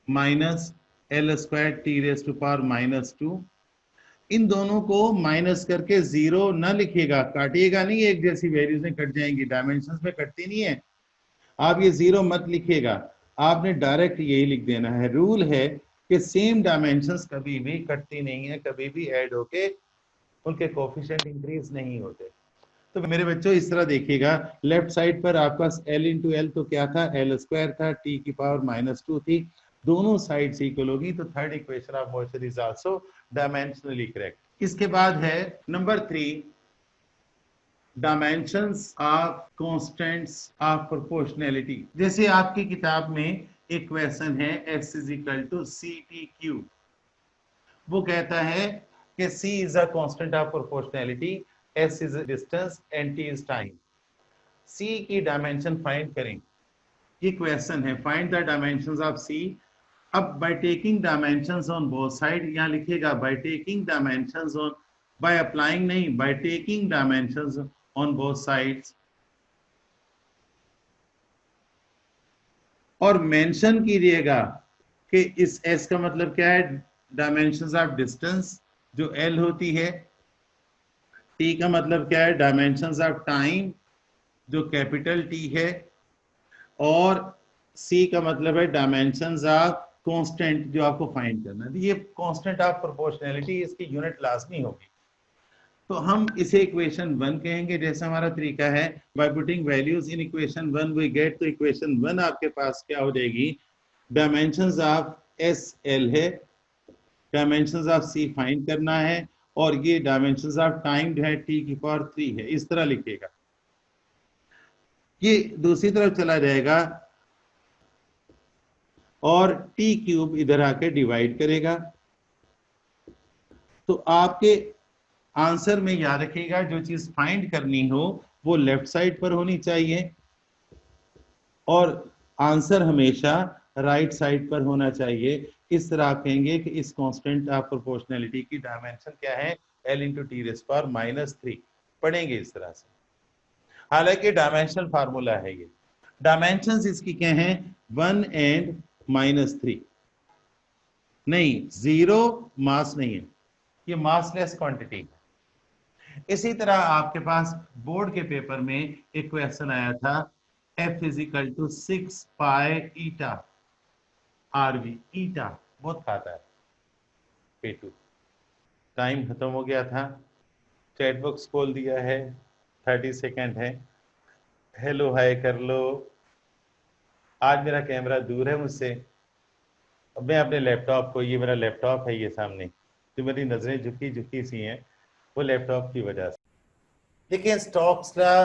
minus L square T raise to power -2। इन दोनों को माइनस करके जीरो न लिखिएगा, काटिएगा नहीं, एक जैसी वैल्यूज में कट जाएंगी, डायमेंशंस में कटती नहीं है। आप ये जीरो मत लिखिएगा, आपने डायरेक्ट यही लिख देना है। रूल है कि सेम डायमेंशंस कभी भी कटती नहीं है, कभी भी ऐड होके उनके कोफिशिएंट इंक्रीज नहीं होते। तो मेरे बच्चों इस तरह देखिएगा, लेफ्ट साइड पर आपका l इंटू एल तो क्या था, एल स्क्वायर था, t की पावर -2 थी, दोनों साइड इक्वल होगी, तो third equation of motion is also dimensionally correct. इसके बाद है number 3, dimensions of constants of proportionality. जैसे आपकी किताब में एक क्वेश्चन है x is equal to ct³, वो कहता है कि c is a constant of proportionality, s is distance and t is time. c की डायमेंशन फाइंड करें, ये क्वेश्चन है, find the dimensions of c। अब by taking dimensions on both side, यहां लिखिएगा by taking dimensions on, by applying नहीं, by taking dimensions on both sides, और मेंशन कीजिएगा कि इस s का मतलब क्या है, डायमेंशंस ऑफ डिस्टेंस जो l होती है, t का मतलब क्या है, डायमेंशंस ऑफ टाइम जो कैपिटल T है, और c का मतलब है डायमेंशंस ऑफ कांस्टेंट जो आपको फाइंड करना है। ये कांस्टेंट ऑफ प्रोपोर्शनैलिटी, इसकी यूनिट लाजमी होगी, तो हम इसे इक्वेशन 1 कहेंगे। जैसा हमारा तरीका है, by putting values in equation 1 we get, तो इक्वेशन 1 आपके पास क्या हो जाएगी, डायमेंशंस ऑफ एस एल है, डायमेंशंस ऑफ सी फाइंड करना है, और ये डायमेंशंस ऑफ टाइम जो है टी की पावर 3 है, इस तरह लिखिएगा। ये दूसरी तरफ चला जाएगा और t³ इधर आके डिवाइड करेगा। तो आपके आंसर में याद रखिएगा, जो चीज फाइंड करनी हो वो लेफ्ट साइड पर होनी चाहिए, और आंसर हमेशा राइट साइड पर होना चाहिए। इस तरह आप कहेंगे कि इस कांस्टेंट ऑफ प्रोपोर्शनैलिटी की डायमेंशन क्या है, l into T raise power -3 पढ़ेंगे इस तरह से। हालांकि डायमेंशनल फार्मूला है ये, डायमेंशंस इसकी क्या है, 1 एंड -3, नहीं 0 मास नहीं है, ये मासलेस क्वांटिटी है। इसी तरह आपके पास बोर्ड के पेपर में एक क्वेश्चन आया था, F is equal to 6 pi eta RV, eta बहुत खाता है पेटू। टाइम खत्म हो गया था, चैट बॉक्स खोल दिया है, 30 सेकेंड है, हेलो हाय कर लो। आज मेरा कैमरा दूर है मुझसे, अब मैं अपने लैपटॉप को, ये मेरा लैपटॉप है ये सामने, तो मेरी नजरें झुकी झुकी सी हैं, वो लैपटॉप की वजह से। देखिए स्टोक्स लॉ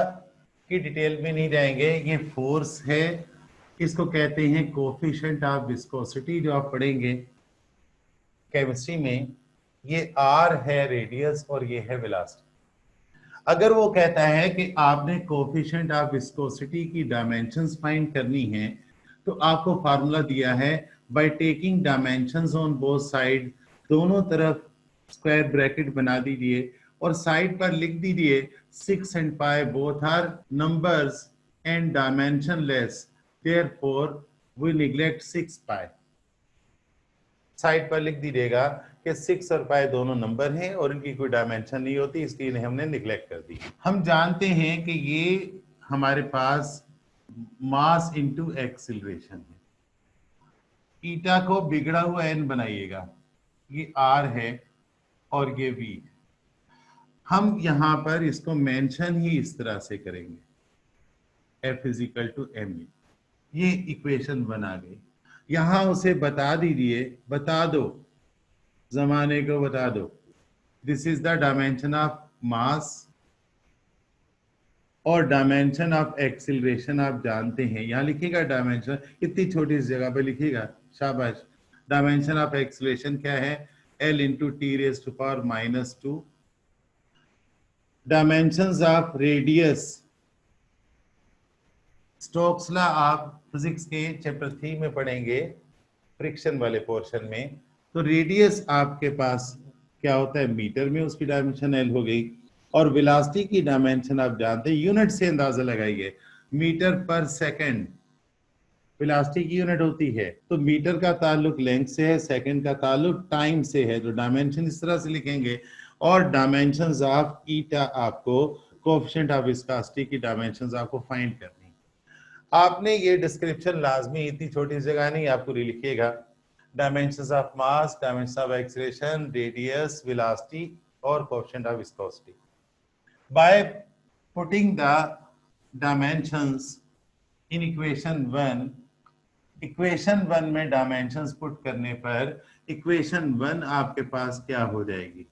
की डिटेल में नहीं जाएंगे, ये फोर्स है, इसको कहते हैं कोफिशिएंट ऑफ विस्कोसिटी, जो आप पढ़ेंगे केमिस्ट्री में। ये आर है रेडियस और ये है वेलोसिटी। अगर वो कहता है कि आपने कोफिशिएंट ऑफ विस्कोसिटी की डायमेंशंस फाइंड करनी है, तो आपको फार्मूला दिया है bye taking dimensions on both side, दोनों तरफ स्क्वायर ब्रैकेट बना दीजिए और साइड पर लिख दीजिए 6 and 5 both are numbers and dimensionless, therefore we neglect 6 pi। Side पर लिख दीजिएगा कि 6 और 5 दोनों नंबर हैं और इनकी कोई डायमेंशन नहीं होती, इसलिए इन्हें हमने निगलेक्ट कर दी। हम जानते हैं कि ये हमारे पास मास इनटू एक्सीलरेशन है। ईटा को बिगड़ा हुआ एन बनाइएगा, ये आर है और ये वी। हम यहां पर इसको मेंशन ही इस तरह से करेंगे, F is equal to M. ये इक्वेशन बना गई। यहां उसे बता दीजिए, बता दो, जमाने को बता दो, this is the dimension of mass और डायमेंशन ऑफ एक्सीलरेशन आप जानते हैं। यहां लिखिएगा डायमेंशन, इतनी छोटी सी जगह पे लिखिएगा, शाबाश। डायमेंशन ऑफ एक्सीलरेशन क्या है? L into T raise to power -2। Dimensions of radius, Stokes law आप फिजिक्स के चैप्टर 3 में पढ़ेंगे, फ्रिक्शन वाले पोर्शन में। तो रेडियस आपके पास क्या होता है मीटर में, उसकी डायमेंशन एल हो गई। और वेलोसिटी की डायमेंशन आप जानते हैं, यूनिट से अंदाजा लगाइए, मीटर पर सेकंड वेलोसिटी की यूनिट होती है। तो मीटर का ताल्लुक लेंथ से है, सेकंड का ताल्लुक टाइम से है। तो डायमेंशन इस तरह से लिखेंगे। और डायमेंशंस ऑफ ईटा आपको, कोएफिशिएंट ऑफ विस्कोसिटी की डायमेंशंस आपको फाइंड करनी। आपने ये डिस्क्रिप्शन लाजमी, इतनी छोटी जगह नहीं, आपको लिखिएगा dimensions of mass, dimensions of acceleration, radius, velocity और coefficient of viscosity. By putting the dimensions in equation 1, equation 1 में डायमेंशंस पुट करने पर इक्वेशन 1 आपके पास क्या हो जाएगी?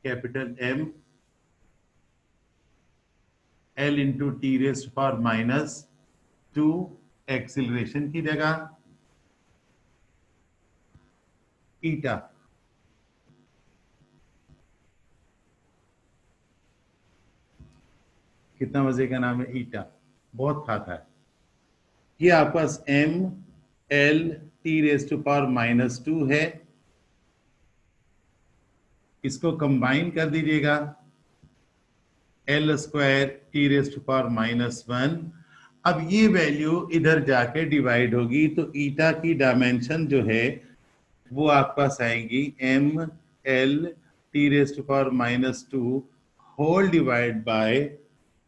Capital M L into T raise to power -2 acceleration की जगह ईटा, कितना मजे का नाम है ईटा, बहुत खाता है। ये आपके पास M L T raise to power -2 है, इसको कंबाइन कर दीजिएगा, L square T raise to power -1। अब ये वैल्यू इधर जाके डिवाइड होगी, तो ईटा की डायमेंशन जो है वो आपके पास आएगी M L T raise to power -2 whole divide by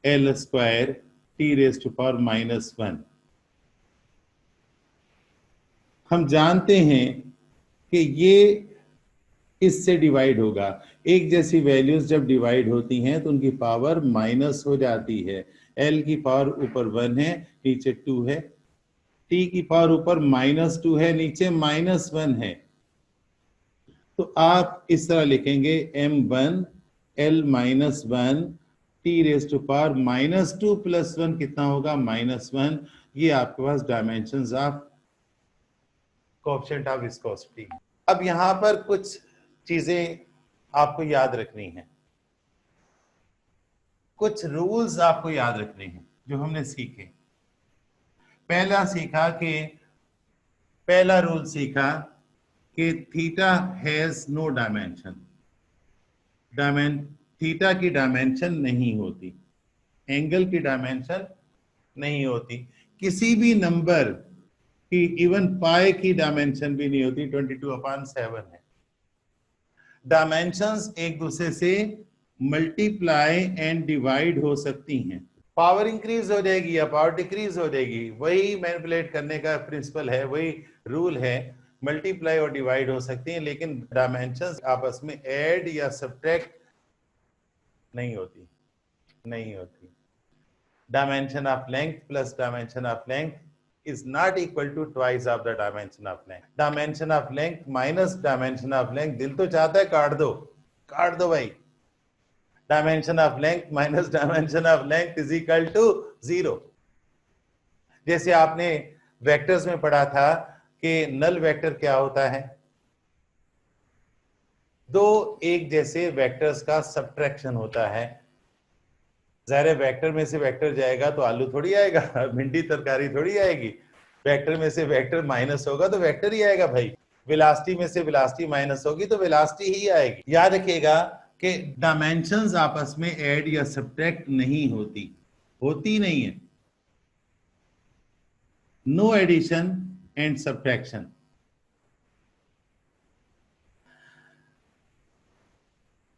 L square T raise to power -1। हम जानते हैं कि ये इससे डिवाइड होगा। एक जैसी वैल्यूज जब डिवाइड होती हैं तो उनकी पावर माइनस हो जाती है। L की पावर ऊपर 1 है, नीचे 2 है। T की पावर ऊपर -2 है, नीचे -1 है। तो आप इस तरह लिखेंगे M1 L -1 T raise to power -2 + 1 कितना होगा? -1। ये आपके पास dimensions of coefficient of viscosity. अब यहां पर कुछ चीजें आपको याद रखनी है, कुछ रूल्स आपको याद रखने हैं जो हमने सीखे। पहला रूल सीखा कि theta has no dimension. Theta की डायमेंशन नहीं होती, एंगल की डायमेंशन नहीं होती, किसी भी नंबर की, इवन पाई की डायमेंशन भी नहीं होती, 22/7 है। डायमेंशंस एक दूसरे से मल्टीप्लाई एंड डिवाइड हो सकती हैं। पावर इंक्रीज हो जाएगी या पावर डिक्रीज हो जाएगी, वही मैनिपुलेट करने का प्रिंसिपल है, वही रूल है। मल्टीप्लाई और डिवाइड हो सकती हैं, लेकिन डायमेंशंस आपस में ऐड या सब्ट्रैक्ट नहीं होती। Dimension of length plus dimension of length is not equal to twice of the dimension of length. Dimension of length minus dimension of length, दिल तो चाहता है काट दो भाई, dimension of length minus dimension of length is equal to 0। जैसे आपने वेक्टर्स में पढ़ा था कि नल वेक्टर क्या होता है, दो एक जैसे वेक्टर्स का सब्ट्रैक्शन होता है। ज़ाहिर है वेक्टर में से वेक्टर जाएगा तो आलू थोड़ी आएगा, भिंडी तरकारी थोड़ी आएगी। वेक्टर में से वेक्टर माइनस होगा तो वेक्टर ही आएगा भाई। वेलोसिटी में से वेलोसिटी माइनस होगी तो वेलोसिटी ही आएगी। याद रखिएगा कि डायमेंशंस आपस में ऐड या सब्ट्रैक्ट नहीं होती, होती नहीं है। No addition and subtraction.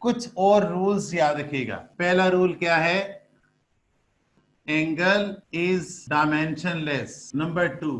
कुछ और रूल्स याद रखिएगा। पहला रूल क्या है, angle is dimensionless. Number 2,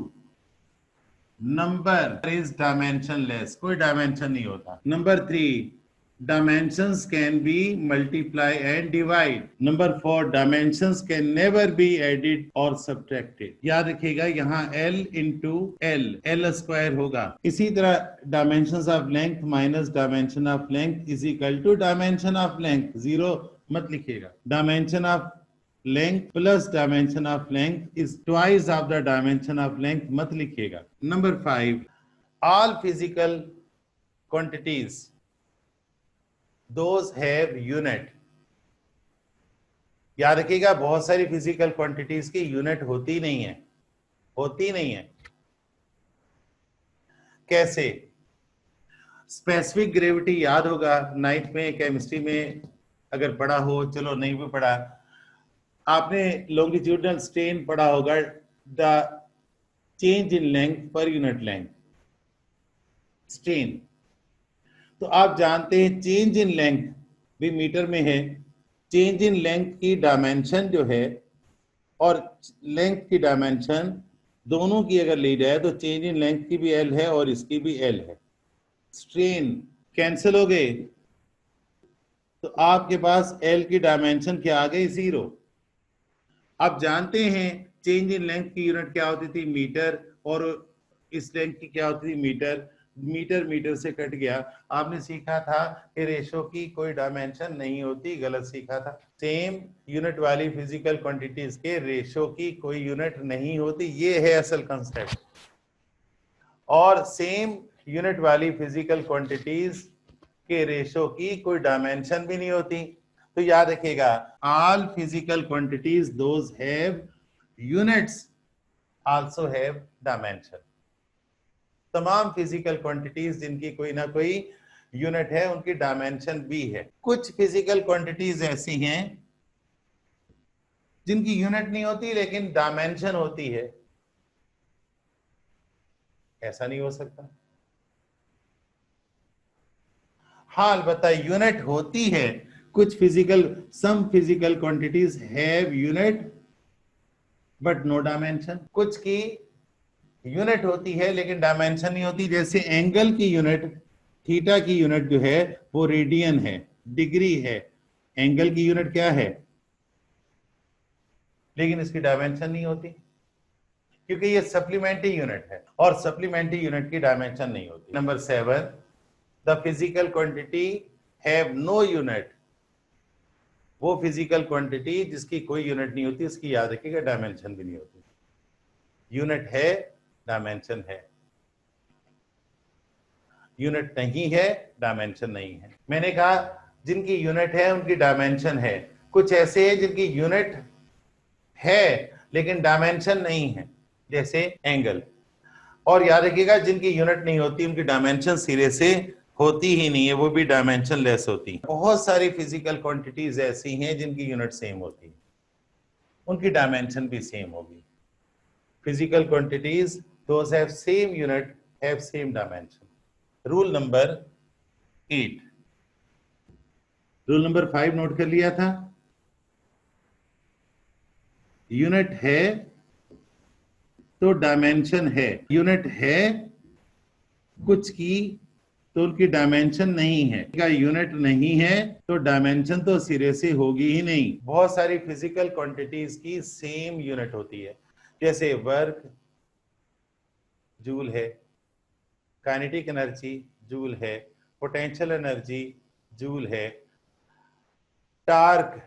number is dimensionless, कोई डायमेंशन नहीं होता। Number 3, dimensions can be multiply and divide. Number 4, dimensions can never be added or subtracted. याद रखिएगा यहाँ L into L स्क्वायर होगा। इसी तरह dimensions of length minus dimension of length is equal to dimension of length, 0 मत लिखिएगा। dimension of length plus dimension of length is twice of the dimension of length मत लिखिएगा। Number 5, all physical quantities those have unit। याद रखिएगा बहुत सारी फिजिकल क्वांटिटीज की यूनिट होती नहीं है, होती नहीं है। कैसे? स्पेसिफिक ग्रेविटी याद होगा, 9th में केमिस्ट्री में अगर पढ़ा हो, चलो नहीं भी पढ़ा, आपने लॉन्गिट्यूडनल स्ट्रेन पढ़ा होगा, the change in length per unit length strain. तो आप जानते हैं चेंज इन लेंथ भी मीटर में है। चेंज इन लेंथ की डायमेंशन जो है और लेंथ की डायमेंशन दोनों की अगर ली जाए तो चेंज इन लेंथ की भी एल है और इसकी भी एल है। स्ट्रेन कैंसिल हो गए तो आपके पास एल की डायमेंशन क्या आ गई, 0। आप जानते हैं चेंज इन लेंथ की यूनिट क्या होती थी, मीटर, और इस लेंथ की क्या होती थी, मीटर। मीटर मीटर से कट गया। आपने सीखा था कि रेशो की कोई डायमेंशन नहीं होती, गलत सीखा था। सेम यूनिट वाली फिजिकल क्वांटिटीज के रेशो की कोई यूनिट नहीं होती, ये है असल कंसेप्ट। और सेम यूनिट वाली फिजिकल क्वांटिटीज के रेशो की कोई डायमेंशन भी नहीं होती। तो याद रखिएगा, all physical quantities those have units also have dimension. तमाम फिजिकल क्वांटिटीज जिनकी कोई ना कोई यूनिट है उनकी डायमेंशन भी है। कुछ फिजिकल क्वांटिटीज ऐसी हैं जिनकी यूनिट नहीं होती लेकिन डायमेंशन होती है। ऐसा नहीं हो सकता। हाँ, अलबत्ता यूनिट होती है। कुछ some physical quantities have unit but no dimension. कुछ की यूनिट होती है लेकिन डायमेंशन नहीं होती। जैसे एंगल की यूनिट, थीटा की यूनिट जो है वो रेडियन है, डिग्री है। एंगल की यूनिट क्या है, लेकिन इसकी डायमेंशन नहीं होती क्योंकि ये सप्लीमेंट्री यूनिट है और सप्लीमेंट्री यूनिट की डायमेंशन नहीं होती। Number 7, the physical quantity have no unit. वो फिजिकल क्वांटिटी जिसकी कोई यूनिट नहीं होती, उसकी याद रखिएगा डायमेंशन भी नहीं होती। यूनिट है, डायमेंशन है। यूनिट नहीं है, डायमेंशन नहीं है। मैंने कहा जिनकी यूनिट है उनकी डायमेंशन है। कुछ ऐसे हैं जिनकी यूनिट है लेकिन डायमेंशन नहीं है, जैसे एंगल। और याद रखिएगा जिनकी यूनिट नहीं होती उनकी डायमेंशन सिरे से होती ही नहीं है, वो भी डायमेंशन लेस होती है। बहुत सारी फिजिकल क्वांटिटीज ऐसी हैं जिनकी यूनिट सेम होती है, उनकी डायमेंशन भी सेम होगी। Physical quantities those have same unit have same dimension. Rule number 8। Rule number 5 note कर लिया था। यूनिट है तो डायमेंशन है। यूनिट है कुछ की तो उनकी डायमेंशन नहीं है। का यूनिट नहीं है तो डायमेंशन तो सिरे से होगी ही नहीं। बहुत सारी फिजिकल क्वांटिटीज की सेम यूनिट होती है, जैसे वर्क जूल है, काइनेटिक एनर्जी जूल है, पोटेंशियल एनर्जी जूल है, टार्क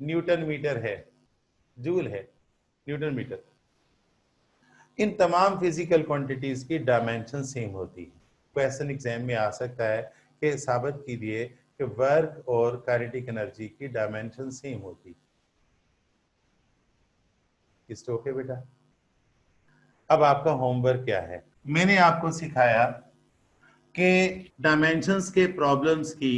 न्यूटन मीटर है, जूल है, न्यूटन मीटर। इन तमाम फिजिकल क्वांटिटीज की डायमेंशन सेम होती है। क्वेश्चन एग्जाम में आ सकता है कि साबित कीजिए कि वर्क और काइनेटिक एनर्जी की डायमेंशन सेम होती है। इस ओके बेटा? अब आपका होमवर्क क्या है? मैंने आपको सिखाया कि डायमेंशंस के प्रॉब्लम्स की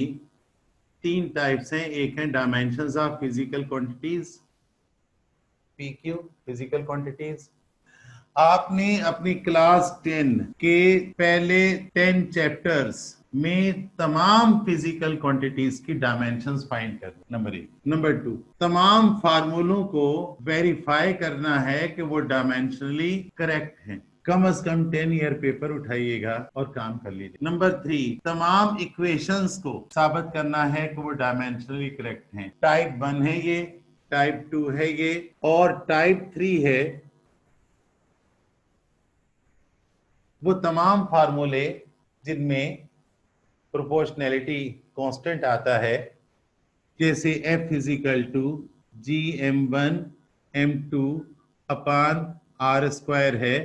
3 टाइप्स हैं। एक है dimensions of physical quantities, PQ, physical quantities. आपने अपनी क्लास 10 के पहले 10 चैप्टर्स में तमाम फिजिकल क्वांटिटीज की डायमेंशंस फाइंड करना, नंबर 1। नंबर 2, तमाम फार्मूलों को वेरीफाई करना है कि वो डायमेंशनली करेक्ट हैं। कम से कम 10 ईयर पेपर उठाइएगा और काम कर लीजिए। नंबर 3, तमाम इक्वेशंस को साबित करना है कि वो डायमेंशनली करेक्ट हैं। टाइप 1 है ये, टाइप 2 है ये, और टाइप 3 है वो तमाम फार्मूले जिनमें प्रोपोर्शनैलिटी कांस्टेंट आता है, जैसे F is equal to GM1 M2 अपान R स्क्वायर है।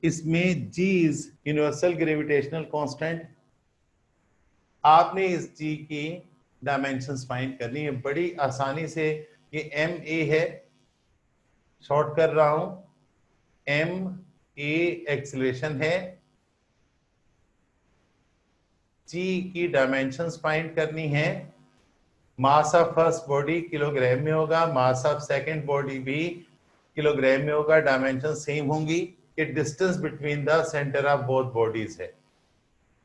इसमें G is universal gravitational constant. आपने इस G की डायमेंशंस फाइंड करनी है बड़ी आसानी से। ये MA है, शॉर्ट कर रहा हूं, MA एक्सेलरेशन है। G की डायमेंशंस फाइंड करनी है। Mass of first body kilogram में होगा, मास ऑफ सेकंड बॉडी भी किलोग्राम में होगा, डायमेंशन सेम होंगी। ये distance between the centre of both bodies है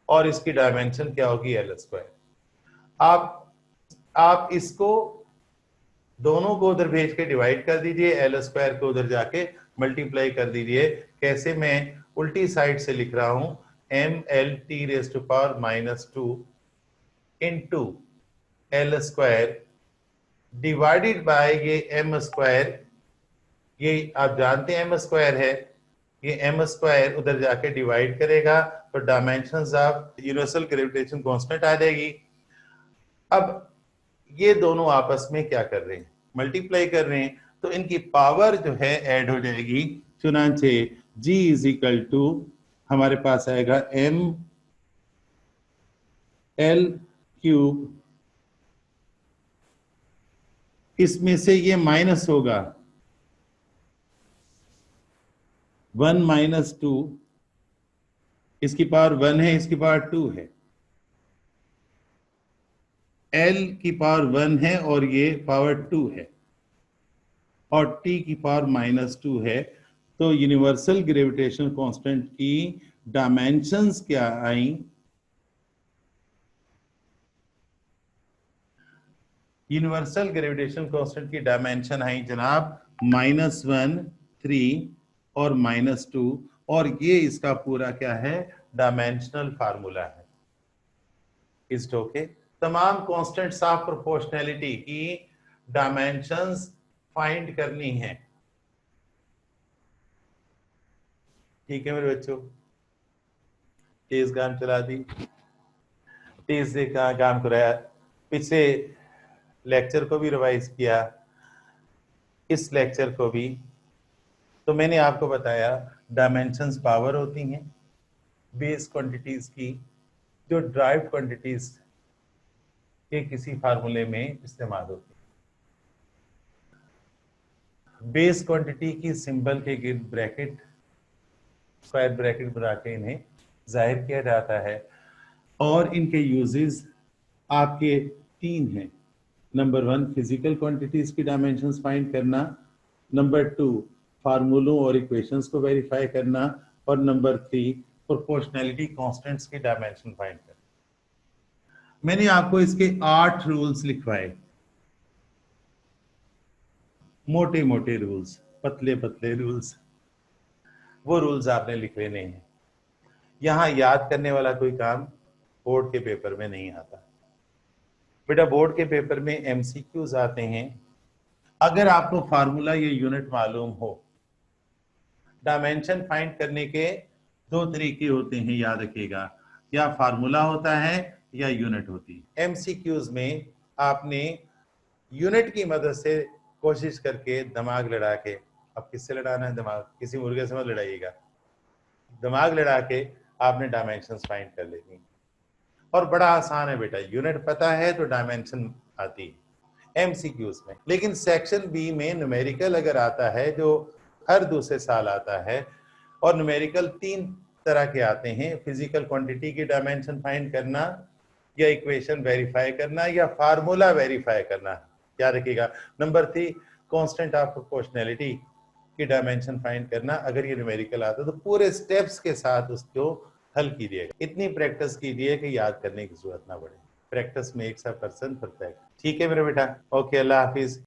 और इसकी डायमेंशन क्या होगी? L square. आप इसको दोनों को उधर भेज के डिवाइड कर दीजिए, L स्क्वायर को उधर जाके मल्टीप्लाई कर दीजिए। कैसे? मैं उल्टी साइड से लिख रहा हूं, MLT⁻⁻2 into L square divided by ये M स्क्वायर। ये आप जानते हैं M स्क्वायर है, ये M स्क्वायर उधर जाके डिवाइड करेगा तो dimensions of universal gravitation constant आ जाएगी। अब ये दोनों आपस में क्या कर रहे हैं? मल्टीप्लाई कर रहे हैं, तो इनकी पावर जो है ऐड हो जाएगी। चुनांचे G इज इक्वल टू हमारे पास आएगा ML³ इसमें से ये माइनस होगा 1 - 2, इसकी पावर 1 है, इसकी पावर 2 है। L की पावर 1 है और ये पावर 2 है और T की पावर -2 है। तो यूनिवर्सल ग्रेविटेशन कांस्टेंट की डायमेंशंस क्या आई? यूनिवर्सल ग्रेविटेशन कांस्टेंट की डायमेंशन आई जनाब -1, 3 और -2। और ये इसका पूरा क्या है? डायमेंशनल फार्मूला है। Is okay? तमाम कांस्टेंट्स ऑफ प्रोपोर्शनैलिटी की डायमेंशंस फाइंड करनी है। ठीक है मेरे बच्चों? तेज काम चला दी, तेज से काम कराया, पिछले लेक्चर को भी रिवाइज किया, इस लेक्चर को भी। तो मैंने आपको बताया डायमेंशंस पावर होती हैं बेस क्वांटिटीज की, जो ड्राइव्ड क्वांटिटीज के किसी फार्मूले में इस्तेमाल होती है। बेस क्वांटिटी की सिंबल के गिर्द ब्रैकेट, स्क्वायर ब्रैकेट बना के इन्हें जाहिर किया जाता है। और इनके यूजेस आपके 3 हैं। नंबर 1, फिजिकल क्वांटिटीज की डायमेंशंस फाइंड करना। नंबर 2, फार्मूलों और इक्वेशंस को वेरीफाई करना। और नंबर 3, प्रोपोर्शनैलिटी कांस्टेंट्स की डायमेंशन फाइंड करना। मैंने आपको इसके 8 रूल्स लिखवाए, मोटे मोटे रूल्स, पतले पतले रूल्स। वो रूल्स आपने लिख लेने हैं। यहां याद करने वाला कोई काम बोर्ड के पेपर में नहीं आता बेटा। बोर्ड के पेपर में MCQs आते हैं। अगर आपको फार्मूला या यूनिट मालूम हो, डायमेंशन फाइंड करने के 2 तरीके होते हैं, याद रखिएगा, या फार्मूला होता है या यूनिट होती है। MCQs में आपने यूनिट की मदद से कोशिश करके दिमाग लड़ा के, अब किससे लड़ाना है दिमाग, किसी मुर्गे से मत लड़ाइएगा, दिमाग लड़ा के आपने डायमेंशंस फाइंड कर लेनी। और बड़ा आसान है बेटा, यूनिट पता है तो डायमेंशन आती है एमसीक्यूज में। लेकिन सेक्शन बी में न्यूमेरिकल अगर आता है जो हर दूसरे साल आता है, और न्यूमेरिकल 3 तरह के आते हैं, फिजिकल क्वांटिटी की डायमेंशन फाइंड करना, या इक्वेशन वेरीफाई करना, या फार्मूला वेरीफाई करना। क्या रखिएगा, नंबर 3 कांस्टेंट ऑफ प्रोपोर्शनैलिटी की डायमेंशन फाइंड करना। अगर ये न्यूमेरिकल आता है तो पूरे स्टेप्स के साथ उसको हल कीजिएगा। इतनी प्रैक्टिस कीजिए कि याद करने की जरूरत ना पड़े। Practice makes a person perfect. ठीक है मेरे बेटा, ओके, अल्लाह हाफिज।